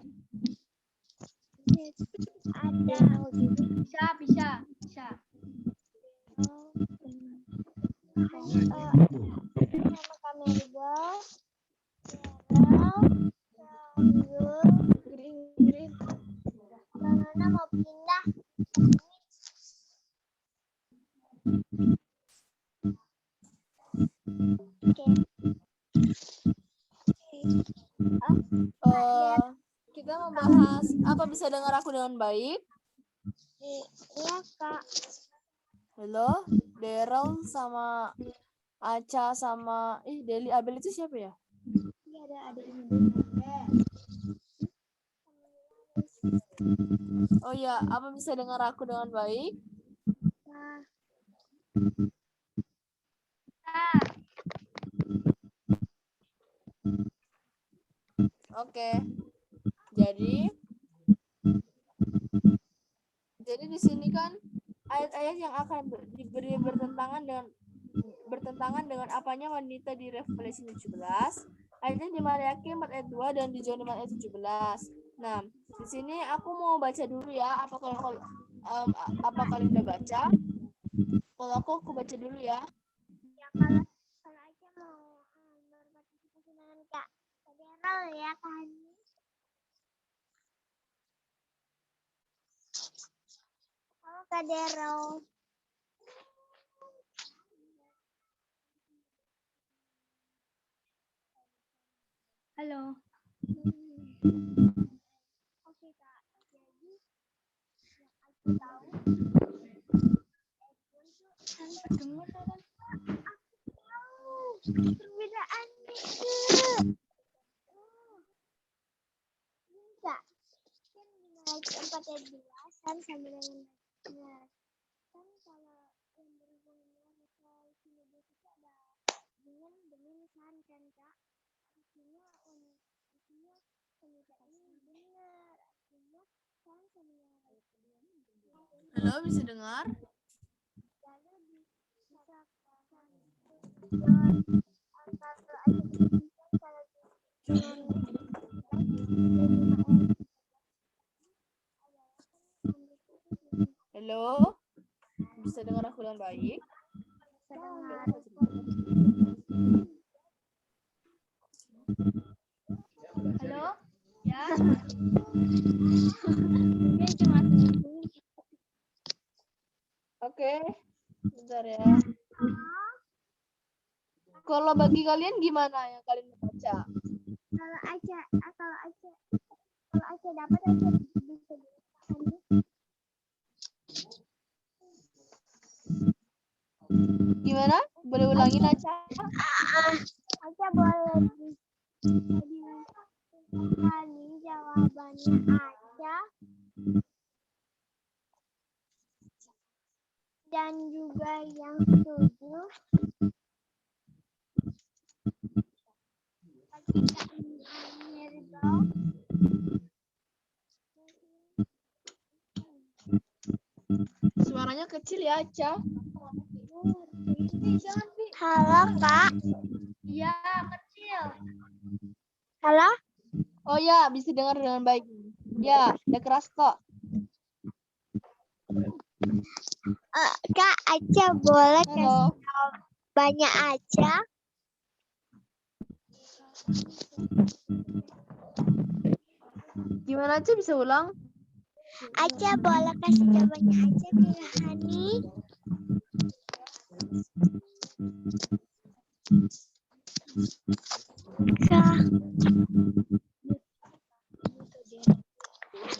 Speaker 6: ada
Speaker 7: Bisa.
Speaker 6: sama Kamerga,
Speaker 2: Green.
Speaker 6: Nona mau pindah.
Speaker 2: Kita membahas apa bisa dengar aku dengan baik?
Speaker 6: Iya, Kak.
Speaker 2: Halo, Daryl sama Aca sama Deli Abel itu siapa ya?
Speaker 6: Iya, ada adiknya.
Speaker 2: Oh ya, apa bisa dengar aku dengan baik?
Speaker 6: Nah,
Speaker 2: Oke. Jadi di sini kan ayat-ayat yang akan diberi bertentangan dengan apanya wanita di Revelation 17. Ayatnya di Maleakhi 4 ayat 2 dan di John 5 ayat 17. Nah, di sini aku mau baca dulu ya. Apa kalian udah baca? Kalau aku baca dulu ya.
Speaker 6: ya kalau aja mau berpartisipasi dengan Kak Daryl ya kan. Halo Kak Daryl.
Speaker 7: Halo.
Speaker 6: Oke Kak, jadi yang aku tahu
Speaker 7: Kan kedengar kan?
Speaker 6: perbedaannya. Bisa. 4 ayat 2 san sama dengan righteousness. Kan kalau yang berhubungan dengan resolusi 12 itu ada dengan san kan Kak? Artinya wanita ini benar. Artinya san sama dengan righteousness.
Speaker 2: Halo, bisa dengar?
Speaker 6: Lalu bisa kalau ayat ini kalau
Speaker 2: Halo, bisa dengar aku dengan baik?
Speaker 7: Halo? Ya.
Speaker 2: Oke, bentar ya. Kalau bagi kalian gimana yang kalian baca?
Speaker 6: kalau Aca dapat Aca bisa dipahami.
Speaker 2: Gimana? Boleh ulangi Aca?
Speaker 6: Aca boleh dipahami jawabannya Aca dan juga yang setuju.
Speaker 2: Suaranya kecil ya Aca.
Speaker 6: Halo Kak.
Speaker 7: Iya, kecil.
Speaker 6: Halo.
Speaker 2: Oh ya, bisa dengar dengan baik. Ya, udah keras kok.
Speaker 6: Kak Aca boleh kasih
Speaker 2: Halo.
Speaker 6: banyak Aca.
Speaker 2: Gimana Aca, bisa ulang?
Speaker 6: Aca boleh kasih jawabannya Aca ke Hani.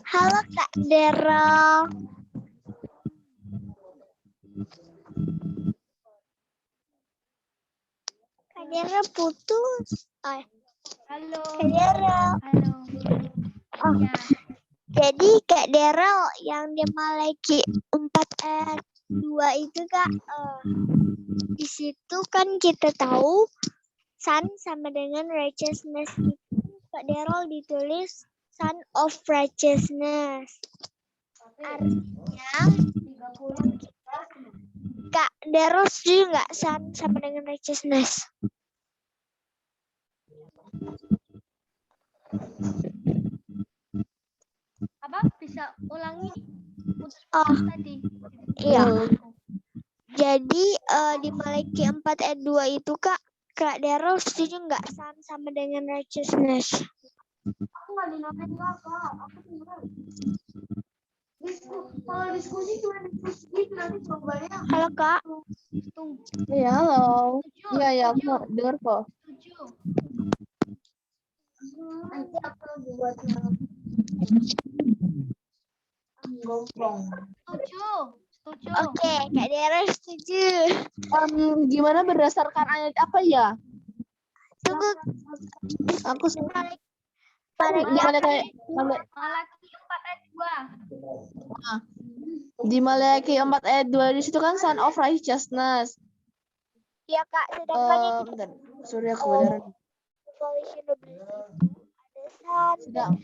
Speaker 6: Halo Kak Dero. Kak Dero putus. Oh,
Speaker 7: Halo.
Speaker 6: Kak Dero.
Speaker 7: Halo.
Speaker 6: Oh,
Speaker 7: Ya.
Speaker 6: jadi Kak Dero yang di Malaki 4 ayat 2 itu Kak, di situ kan kita tahu sun sama dengan righteousness itu Kak Dero ditulis son of righteousness. Artinya Kak Dero setuju nggak sun sama dengan righteousness?
Speaker 7: Apa? Bisa ulangi? Putus
Speaker 6: Oh,
Speaker 7: tadi.
Speaker 6: iya. Jadi di Malaki 4 ayat 2 itu Kak Dero setuju nggak sun sama dengan righteousness?
Speaker 2: Aku nggak dengerin Kak. Aku dengar. Kalau diskusi cuma diskusi gitu, nanti jawabannya.
Speaker 6: Halo Kak.
Speaker 7: Tunggu.
Speaker 2: Iya, halo.
Speaker 7: Setuju.
Speaker 2: Iya, ya, aku
Speaker 7: Setuju.
Speaker 2: dengar kok.
Speaker 7: Setuju.
Speaker 2: Nanti aku buat
Speaker 7: Setuju. Setuju.
Speaker 6: Oke, Kak Dero setuju.
Speaker 2: Gimana berdasarkan ayat apa ya?
Speaker 6: Tunggu.
Speaker 2: Aku
Speaker 6: Malaki
Speaker 2: gimana kayak
Speaker 7: Malaki 4 ayat 2.
Speaker 2: di Malaki 4 ayat 2 di situ kan son of righteousness.
Speaker 6: ya Kak, sedangkan yang
Speaker 2: Bentar. Sorry aku beneran.
Speaker 6: Revelation 12 itu ada sun
Speaker 2: Sedang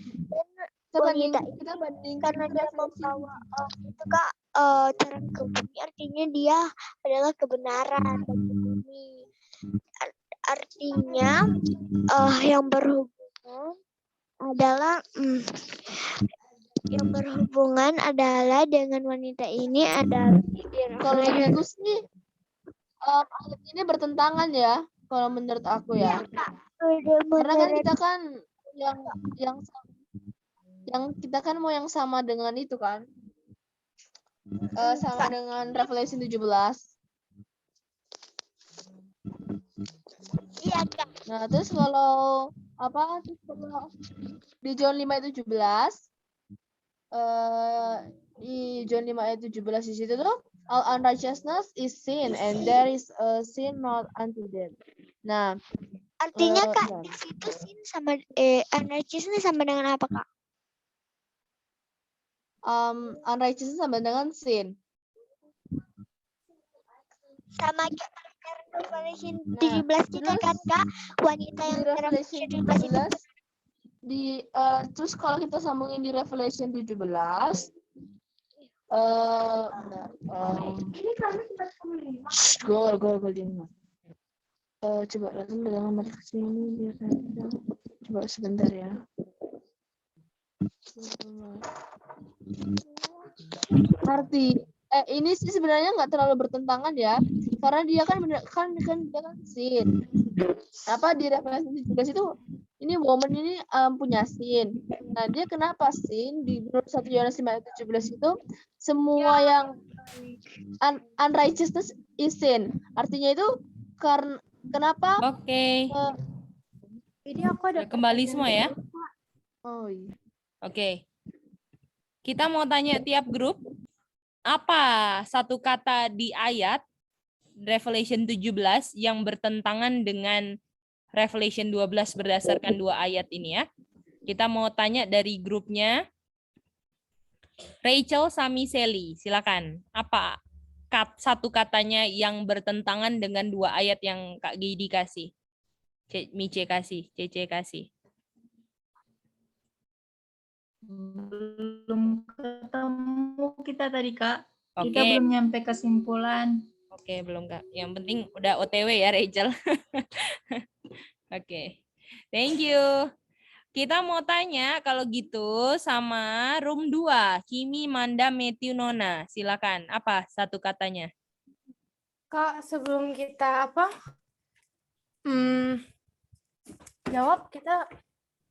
Speaker 6: dan wanita itu
Speaker 2: kita bandingkan
Speaker 6: karena dia membawa itu Kak terang ke bumi, artinya dia adalah kebenaran bagi bumi. Artinya yang berhubungan adalah dengan wanita ini adalah
Speaker 2: kalau aku sih ayat ini bertentangan ya kalau menurut aku ya. Karena kan kita kan yang kita kan mau yang sama dengan itu kan. Sama dengan Revelation 17.
Speaker 6: Iya Kak.
Speaker 2: Nah, terus kalau di John 5 ayat 17 di John 5 ayat 17 di situ tuh all unrighteousness is sin and there is a sin not unto death. Nah,
Speaker 6: artinya Kak di situ sin sama unrighteousness sama dengan apa Kak?
Speaker 2: unrighteousness sama dengan sin.
Speaker 6: Sama kayak Revelation
Speaker 2: Nah,
Speaker 6: 17 juga
Speaker 2: terus
Speaker 6: kan Kak, wanita yang
Speaker 2: di Revelation
Speaker 6: 17 itu
Speaker 2: 17 terus kalau kita sambungin di Revelation 17 gol ini. Coba datang dengan mereka sini biar coba sebentar ya. Arti ini sih sebenarnya nggak terlalu bertentangan ya, karena dia kan dia kan sin. Apa di Revelation 17 itu ini woman ini punya sin. Nah, dia kenapa sin di menurut 1 Yohanes 5:17 itu semua yang unrighteousness is sin. Artinya itu karena kenapa?
Speaker 1: Oke.
Speaker 9: Jadi aku ada
Speaker 1: Kembali semua ya.
Speaker 2: Oh iya.
Speaker 1: Oke. Kita mau tanya tiap grup. Apa satu kata di ayat Revelation 17 yang bertentangan dengan Revelation 12 berdasarkan 2 ayat ini ya. Kita mau tanya dari grupnya Rachel Sami Sally. Silakan. Apa satu katanya yang bertentangan dengan 2 ayat yang Kak Gidi kasih? Mice kasih, Cece kasih.
Speaker 3: Belum ketemu kita tadi, Kak.
Speaker 1: Oke.
Speaker 3: Kita belum nyampe kesimpulan.
Speaker 1: Oke, belum Kak. Yang penting udah OTW ya, Rachel. Oke. Thank you. Kita mau tanya kalau gitu sama room 2, Kimi, Manda, Matthew, Nona. Silakan. Apa satu katanya?
Speaker 9: Kak, sebelum kita jawab kita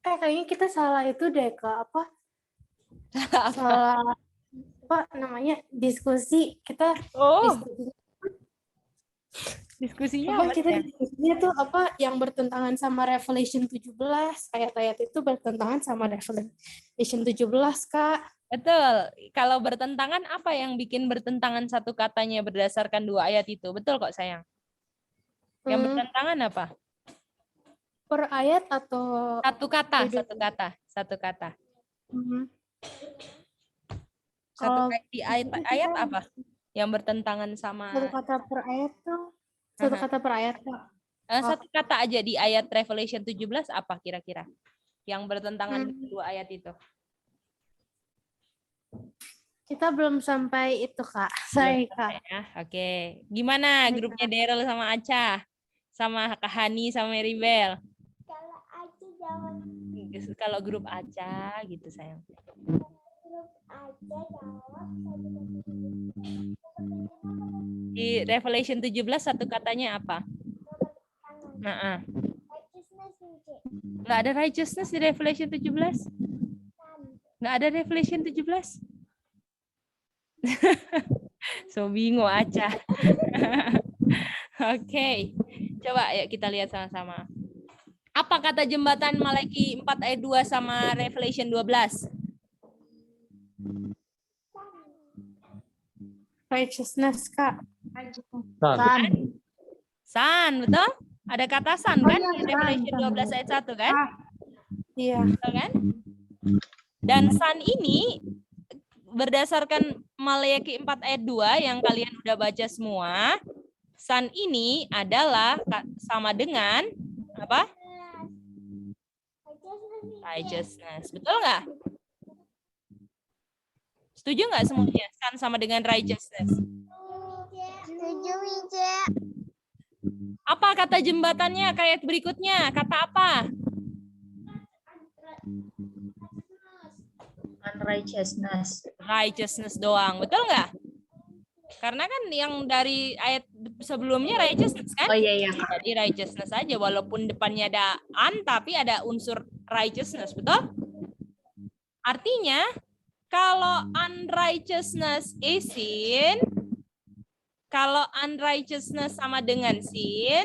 Speaker 9: kayaknya kita salah itu deh Kak, salah namanya diskusi kita.
Speaker 1: Diskusinya apa?
Speaker 9: Kita diskusinya tuh yang bertentangan sama Revelation 17, ayat-ayat itu bertentangan sama Revelation 17 Kak.
Speaker 1: Betul. Kalau bertentangan, apa yang bikin bertentangan satu katanya berdasarkan 2 ayat itu? Betul kok sayang. Yang bertentangan apa?
Speaker 9: Per ayat atau
Speaker 1: Satu kata. Satu kata di ayat apa? Yang bertentangan sama
Speaker 9: satu kata per ayat tuh. Satu kata per ayat Kak.
Speaker 1: satu kata aja di ayat Revelation 17 apa kira-kira? Yang bertentangan dengan 2 ayat itu.
Speaker 9: Kita belum sampai itu Kak. Sorry Kak.
Speaker 1: Ya, oke. Gimana grupnya Daryl sama Aca? Sama Kak Hani sama Maribel?
Speaker 6: kalau Aci jawab
Speaker 1: Kalau grup Aca gitu sayang. Di Revelation 17 satu katanya apa? Nggak ada righteousness di Revelation 17? Nggak ada Revelation 17? So bingung Aca. Oke. Coba yuk kita lihat sama-sama. Apa kata jembatan Malaki 4 ayat 2 sama Revelation 12?
Speaker 9: Righteousness Kak.
Speaker 1: Sun, betul? Ada kata sun kan? Di Revelation 12 ayat 1 kan?
Speaker 9: Iya.
Speaker 1: Betul kan? Dan sun ini berdasarkan Malaki 4 ayat 2 yang kalian udah baca semua, sun ini adalah sama dengan apa? Righteousness. Betul nggak? Setuju nggak semuanya? Sun sama dengan righteousness.
Speaker 6: setuju Mice.
Speaker 1: Apa kata jembatannya kayak berikutnya? Kata apa?
Speaker 3: Unrighteousness.
Speaker 1: Righteousness doang. Betul nggak? Karena kan yang dari ayat sebelumnya righteousness kan?
Speaker 3: Oh iya.
Speaker 1: Jadi righteousness aja walaupun depannya ada tapi ada unsur righteousness, betul? Artinya kalau unrighteousness is sin, kalau unrighteousness sama dengan sin,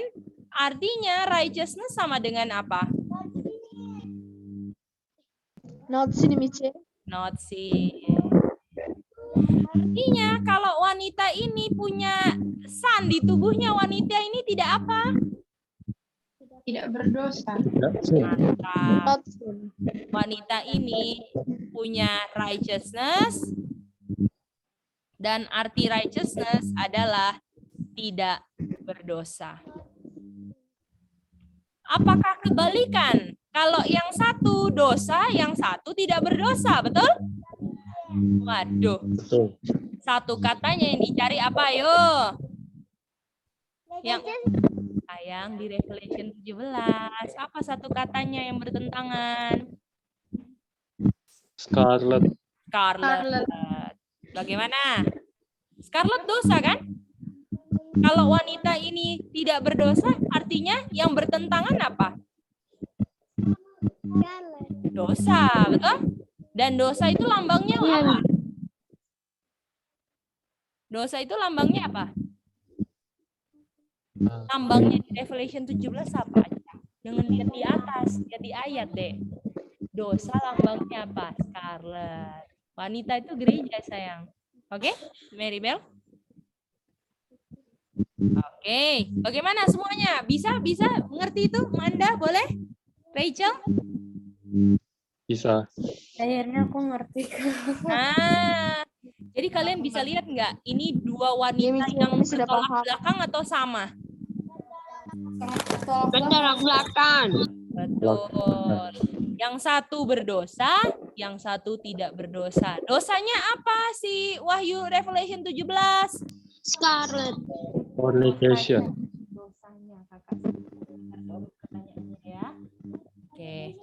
Speaker 1: artinya righteousness sama dengan apa?
Speaker 2: Not sin, Mice.
Speaker 1: Not sin. Artinya kalau wanita ini punya sun di tubuhnya, wanita ini tidak apa?
Speaker 8: Tidak berdosa.
Speaker 1: Mantap.
Speaker 2: Not sin.
Speaker 1: Wanita ini punya righteousness, Dan arti righteousness adalah tidak berdosa. Apakah kebalikan? Kalau yang satu dosa, yang satu tidak berdosa, betul? Waduh,
Speaker 5: Betul.
Speaker 1: satu katanya yang dicari apa, yo? Yang sayang di Revelation 17. Apa satu katanya yang bertentangan?
Speaker 5: Scarlet.
Speaker 1: Scarlet. Bagaimana? Scarlet dosa kan? Kalau wanita ini tidak berdosa, artinya yang bertentangan apa? Dosa, betul? Dan dosa itu lambangnya apa? Dosa itu lambangnya apa? Lambangnya di Revelation 17 apa aja? Jangan lihat di atas, lihat di ayat deh. Dosa lambangnya apa? Scarlet. Wanita itu gereja, sayang. Oke, Maribel? Oke, bagaimana semuanya? Bisa mengerti itu? Manda, boleh? Rachel?
Speaker 5: Bisa.
Speaker 9: Akhirnya aku ngerti.
Speaker 1: Nah, jadi kalian bisa lihat nggak? Ini dua wanita
Speaker 2: Miss,
Speaker 1: yang
Speaker 2: kami sudah
Speaker 1: bertolak
Speaker 2: paham.
Speaker 1: belakang atau sama?
Speaker 9: Bertolak belakang.
Speaker 1: Betul. Yang satu berdosa, yang satu tidak berdosa. Dosanya apa sih Wahyu Revelation 17?
Speaker 6: Scarlet.
Speaker 5: Fornication.
Speaker 1: Dosanya kakak. Pertanyaannya ya. Oke.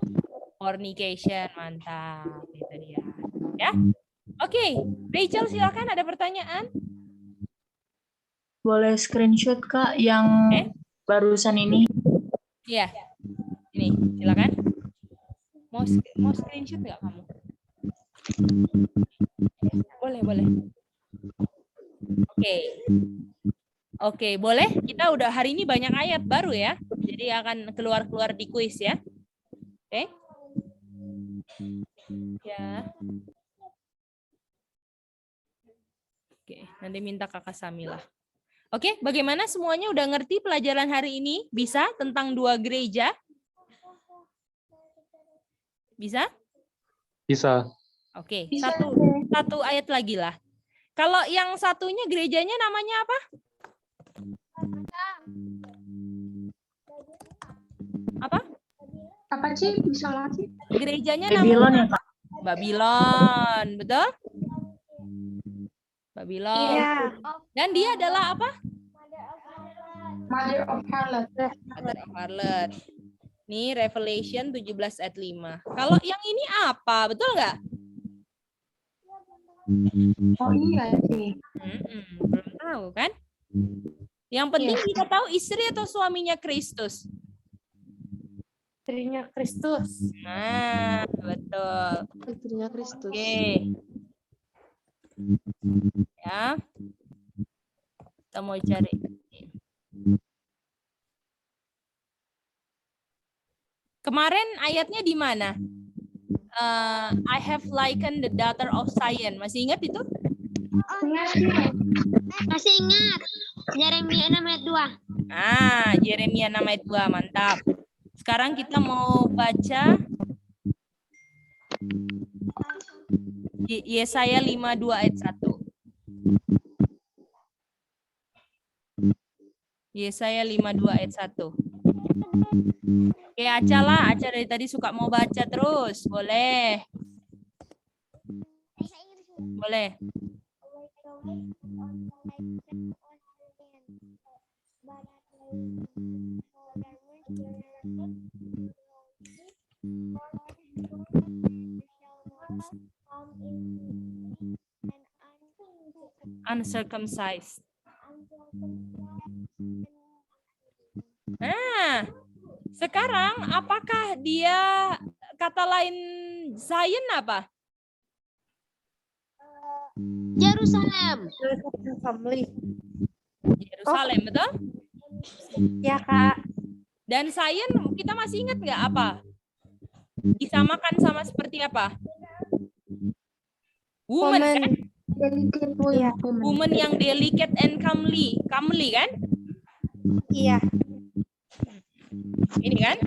Speaker 1: Fornication, mantap. Itu dia. Ya. Oke, Rachel silakan ada pertanyaan.
Speaker 3: Boleh screenshot Kak yang barusan ini?
Speaker 1: Iya. Ini, silakan. Mau screenshot nggak kamu? Boleh. Oke, boleh. Kita udah hari ini banyak ayat baru ya. Jadi akan keluar di kuis ya. Oke. Ya. Oke, nanti minta Kakak Samila. Oke, bagaimana semuanya udah ngerti pelajaran hari ini? Bisa tentang dua gereja? Bisa?
Speaker 5: Bisa.
Speaker 1: Oke, satu ayat lagi lah. Kalau yang satunya gerejanya namanya apa? Apa?
Speaker 8: Apa sih? Bisa lagi?
Speaker 1: Gerejanya
Speaker 3: Babylon
Speaker 1: namanya
Speaker 3: ya Kak?
Speaker 1: Babylon, betul? Babylon.
Speaker 9: Iya.
Speaker 1: Dan dia adalah apa?
Speaker 8: Mother of Harlot.
Speaker 1: Mother of Harlot. Nih Revelation 17 ayat 5. Kalau yang ini apa? Betul nggak?
Speaker 8: Oh iya sih.
Speaker 1: Belum tahu kan? Yang penting kita tahu istri atau suaminya Kristus.
Speaker 9: Istrinya Kristus.
Speaker 1: Nah, betul.
Speaker 2: Istrinya Kristus.
Speaker 1: Oke. Ya. Kita mau cari. Kemarin ayatnya di mana? I have likened the daughter of Zion. Masih ingat itu?
Speaker 6: Masih ingat. Yeremia 6 ayat 2.
Speaker 1: Yeremia 6 ayat 2. Mantap. Sekarang kita mau baca Yesaya 52 ayat 1. Yesaya 52 ayat 1. Oke, Aca dari tadi suka mau baca terus. Boleh. Boleh. Uncircumcised. Nah, sekarang apakah dia kata lain Zion apa?
Speaker 6: Yerusalem.
Speaker 1: Yerusalem, betul?
Speaker 9: Ya, Kak.
Speaker 1: Dan Zion kita masih ingat nggak apa? Disamakan sama seperti apa? Woman kan?
Speaker 8: Delicate woman.
Speaker 1: Woman yang delicate and comely. Comely kan?
Speaker 9: Iya.
Speaker 1: Ini kan?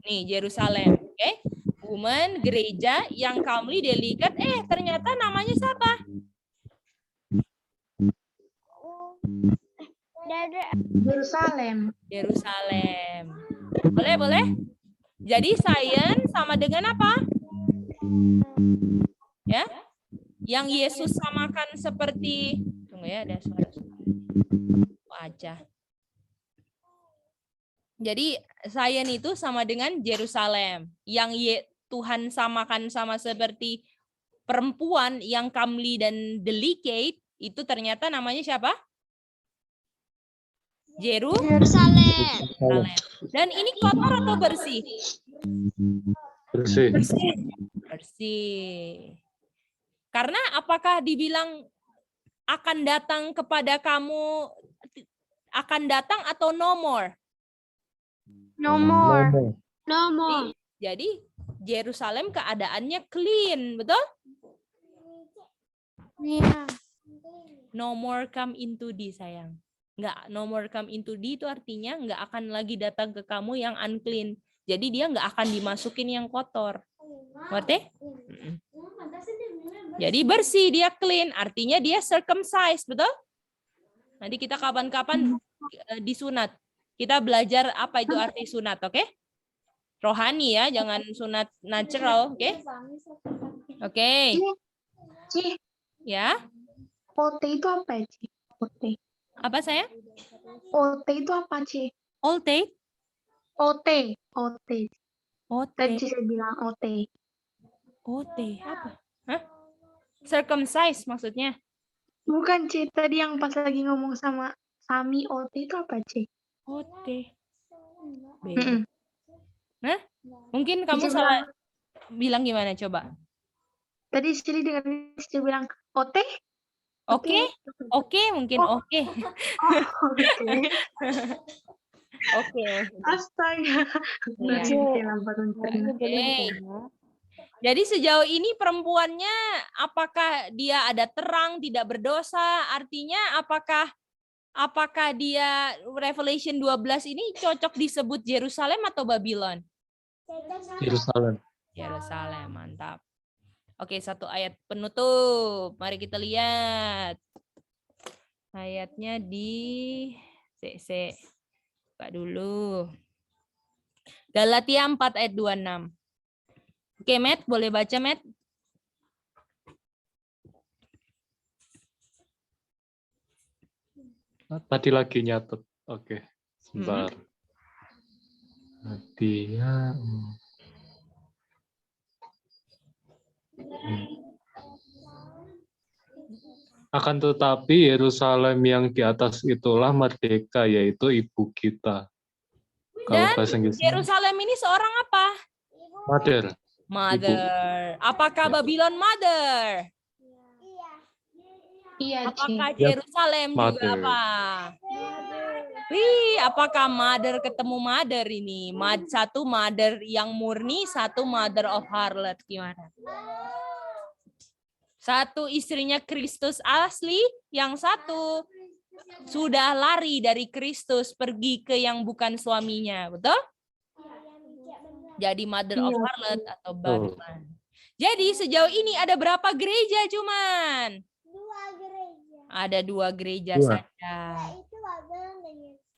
Speaker 1: Nih, Yerusalem. Oke. Woman, gereja yang comely, delicate. Ternyata namanya siapa?
Speaker 8: Yerusalem.
Speaker 1: Yerusalem. Boleh, boleh? Jadi science sama dengan apa? Ya. Yang Yesus samakan seperti, tunggu ya, ada suara wajah. Jadi science itu sama dengan Yerusalem. Yang Tuhan samakan sama seperti perempuan yang comely dan delicate, itu ternyata namanya siapa? Yerusalem. Dan ini kotor atau bersih?
Speaker 5: Bersih.
Speaker 1: Bersih. Karena apakah dibilang akan datang kepada kamu, akan datang atau no more?
Speaker 8: No more.
Speaker 6: No more.
Speaker 1: Jadi Yerusalem keadaannya clean, betul?
Speaker 9: Iya.
Speaker 1: No more come into thee, sayang. Nggak, no more come into thee itu artinya nggak akan lagi datang ke kamu yang unclean. Jadi dia nggak akan dimasukin yang kotor. Ngerti? Jadi bersih, dia clean. Artinya dia circumcised, betul? Nanti kita kapan-kapan disunat. Kita belajar apa itu arti sunat, oke? Rohani ya, jangan sunat natural, oke? Oke.
Speaker 8: Ci,
Speaker 1: Ya.
Speaker 8: OT itu apa ya, Ci? OT.
Speaker 1: Apa saya?
Speaker 8: OT itu apa, Ci?
Speaker 1: Old date?
Speaker 8: OT. OT.
Speaker 1: OT.
Speaker 8: Tadi saya bilang OT.
Speaker 1: OT apa? Hah? Circumcised maksudnya?
Speaker 8: Bukan, Ci. Tadi yang pas lagi ngomong sama Sami, OT itu apa, Ci?
Speaker 1: OT.
Speaker 8: Mm-mm.
Speaker 1: Nah, mungkin kamu
Speaker 8: Cici
Speaker 1: salah bilang gimana coba?
Speaker 8: Tadi Siri dengar Cici bilang OT?
Speaker 1: Oke, oke mungkin
Speaker 8: Oh.
Speaker 1: oke.
Speaker 8: Oh, oke.
Speaker 1: Oke.
Speaker 8: Astaga.
Speaker 1: Iya.
Speaker 8: Cici lambat mencerna.
Speaker 1: Oke. Jadi sejauh ini perempuannya apakah dia ada terang, tidak berdosa? Artinya apakah dia Revelation 12 ini cocok disebut Yerusalem atau Babylon?
Speaker 5: Yerusalem.
Speaker 1: Yerusalem, mantap. Oke, satu ayat penutup. Mari kita lihat. Ayatnya di CC. Buka dulu. Galatia 4 ayat 26. Oke, Matt, boleh baca, Matt?
Speaker 5: Tadi lagi nyatet. Oke, sebentar. Dia akan tetapi Yerusalem yang di atas itulah merdeka, yaitu ibu kita. Kalau
Speaker 1: Dan
Speaker 5: bahasa Inggrisnya
Speaker 1: Yerusalem ini seorang apa?
Speaker 5: mother.
Speaker 1: Mother. Apakah Babylon mother?
Speaker 8: Iya, Ci.
Speaker 1: Apakah
Speaker 5: Ya,
Speaker 1: Yerusalem juga
Speaker 5: mother.
Speaker 1: apa? Wih, apakah mother ketemu mother ini? Satu mother yang murni, satu mother of harlot. Gimana? Satu istrinya Kristus asli, yang satu sudah lari dari Kristus pergi ke yang bukan suaminya, betul? Jadi mother of harlot atau Babylon. Jadi sejauh ini ada berapa gereja cuman? Ada 2 gereja
Speaker 5: Dua.
Speaker 1: saja.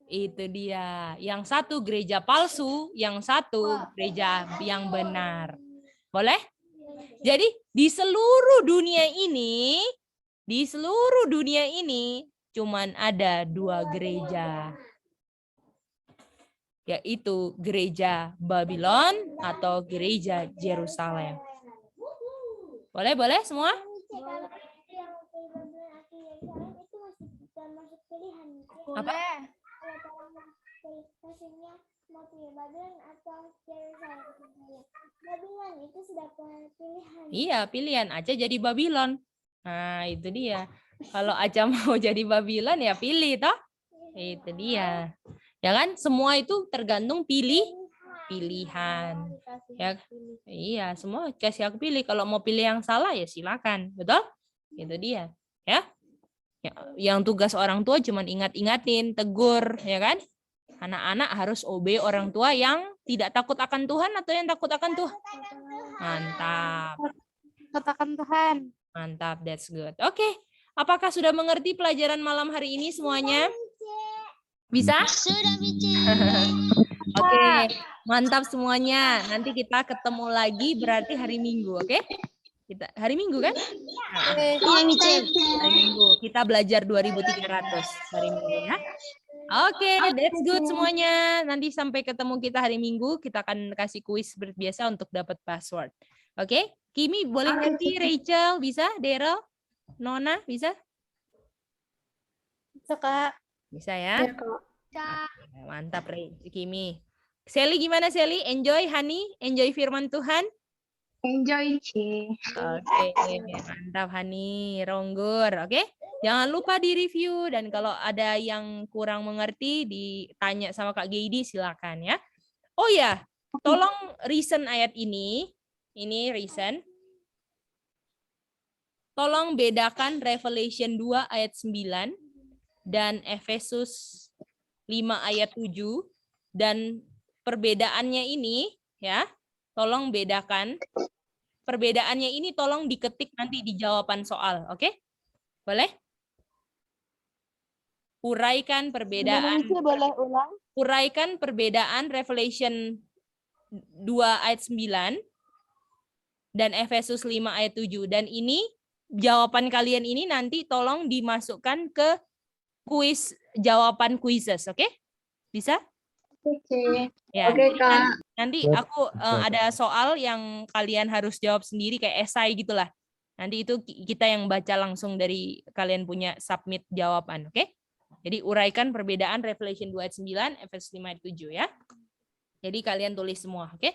Speaker 1: Itu dia. Yang satu gereja palsu, yang satu gereja yang benar. Boleh? Jadi di seluruh dunia ini cuman ada 2 gereja. Yaitu gereja Babylon atau gereja Yerusalem. Boleh semua? Apa? Iya, pilihan Aca jadi Babylon. Nah, itu dia. Kalau Aca mau jadi Babylon ya pilih toh. Itu dia. Ya kan? Semua itu tergantung pilihan. Ya. Iya, semua kasih aku pilih. Kalau mau pilih yang salah ya silakan. Betul? Itu dia. Ya. Yang tugas orang tua cuma ingat-ingatin, tegur, ya kan? Anak-anak harus obey orang tua yang tidak takut akan Tuhan atau yang takut akan Tuhan? Mantap.
Speaker 9: Katakan Tuhan.
Speaker 1: Mantap, that's good. Oke, apakah sudah mengerti pelajaran malam hari ini semuanya? Bisa?
Speaker 6: Sudah, Mici.
Speaker 1: Oke, mantap semuanya. Nanti kita ketemu lagi berarti hari Minggu, oke? Kita hari Minggu kan? Nah,
Speaker 6: Iya, Mici.
Speaker 1: hari Minggu. Kita belajar 2.300 hari Minggu ya. Oke, that's good semuanya. Nanti sampai ketemu kita hari Minggu, kita akan kasih kuis seperti biasa untuk dapat password. Oke? Kimi boleh ngerti, Rachel bisa, Daryl, Nona bisa?
Speaker 9: Bisa, Kak.
Speaker 1: Bisa ya?
Speaker 9: Ya, Kak.
Speaker 1: Mantap, Kimi. Sally gimana, Sally? Enjoy, Hani? Enjoy firman Tuhan?
Speaker 8: Enjoy, C.
Speaker 1: Oke, mantap, Hani. Ronggur, oke? Jangan lupa di-review, dan kalau ada yang kurang mengerti, ditanya sama Kak Geidi, silakan ya. Oh ya, tolong reason ayat ini. Ini reason. Tolong bedakan Revelation 2 ayat 9 dan Efesus 5 ayat 7, dan perbedaannya ini ya, tolong bedakan. Perbedaannya ini tolong diketik nanti di jawaban soal, oke? Boleh? Uraikan perbedaan.
Speaker 2: Boleh ulang?
Speaker 1: Uraikan perbedaan Revelation 2 ayat 9 dan Efesus 5 ayat 7. Dan ini jawaban kalian ini nanti tolong dimasukkan ke kuis jawaban quizzes, oke? Bisa?
Speaker 8: Oke.
Speaker 1: Ya.
Speaker 8: Oke, Kak.
Speaker 1: Nanti aku ada soal yang kalian harus jawab sendiri kayak esai gitulah. Nanti itu kita yang baca langsung dari kalian punya submit jawaban, oke? Jadi uraikan perbedaan Revelation 2 ayat 9, Efesus 5 ayat 7 ya. Jadi kalian tulis semua, oke?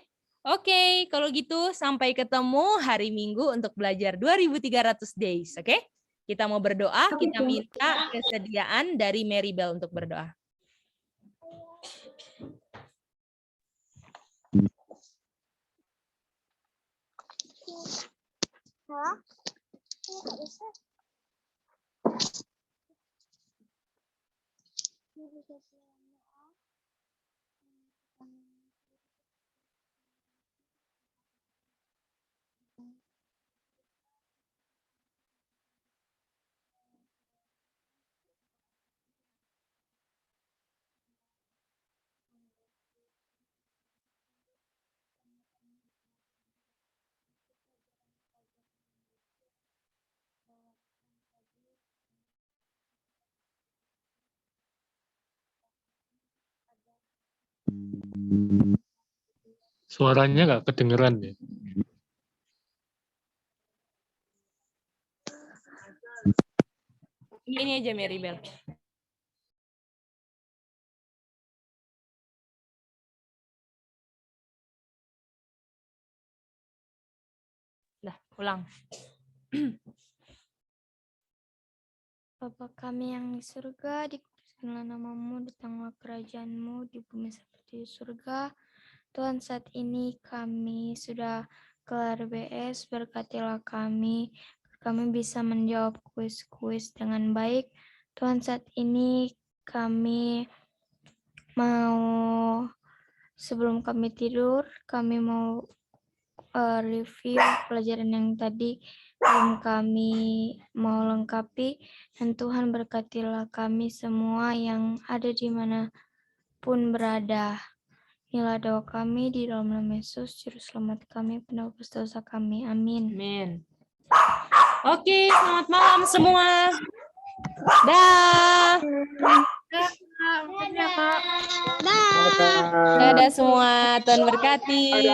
Speaker 1: Oke, kalau gitu sampai ketemu hari Minggu untuk belajar 2.300 days, oke? Kita mau berdoa, kita minta kesediaan dari Maribel untuk berdoa.
Speaker 5: Suaranya nggak kedengeran ya.
Speaker 1: Ini aja Maribel. Dah, ulang.
Speaker 10: Bapa kami yang di surga, dikuduskanlah namamu, datanglah kerajaanmu di bumi seperti di surga. Tuhan, saat ini kami sudah kelar BS, berkatilah kami bisa menjawab kuis-kuis dengan baik. Tuhan, saat ini kami mau, sebelum kami tidur, kami mau review pelajaran yang tadi belum kami mau lengkapi, dan Tuhan berkatilah kami semua yang ada di manapun berada. Inilah doa kami di dalam nama Yesus, Juru Selamat kami, penebus dosa kami. Amin.
Speaker 1: Amin. Oke, selamat malam semua. Dah. Dadah semua, Tuhan berkati.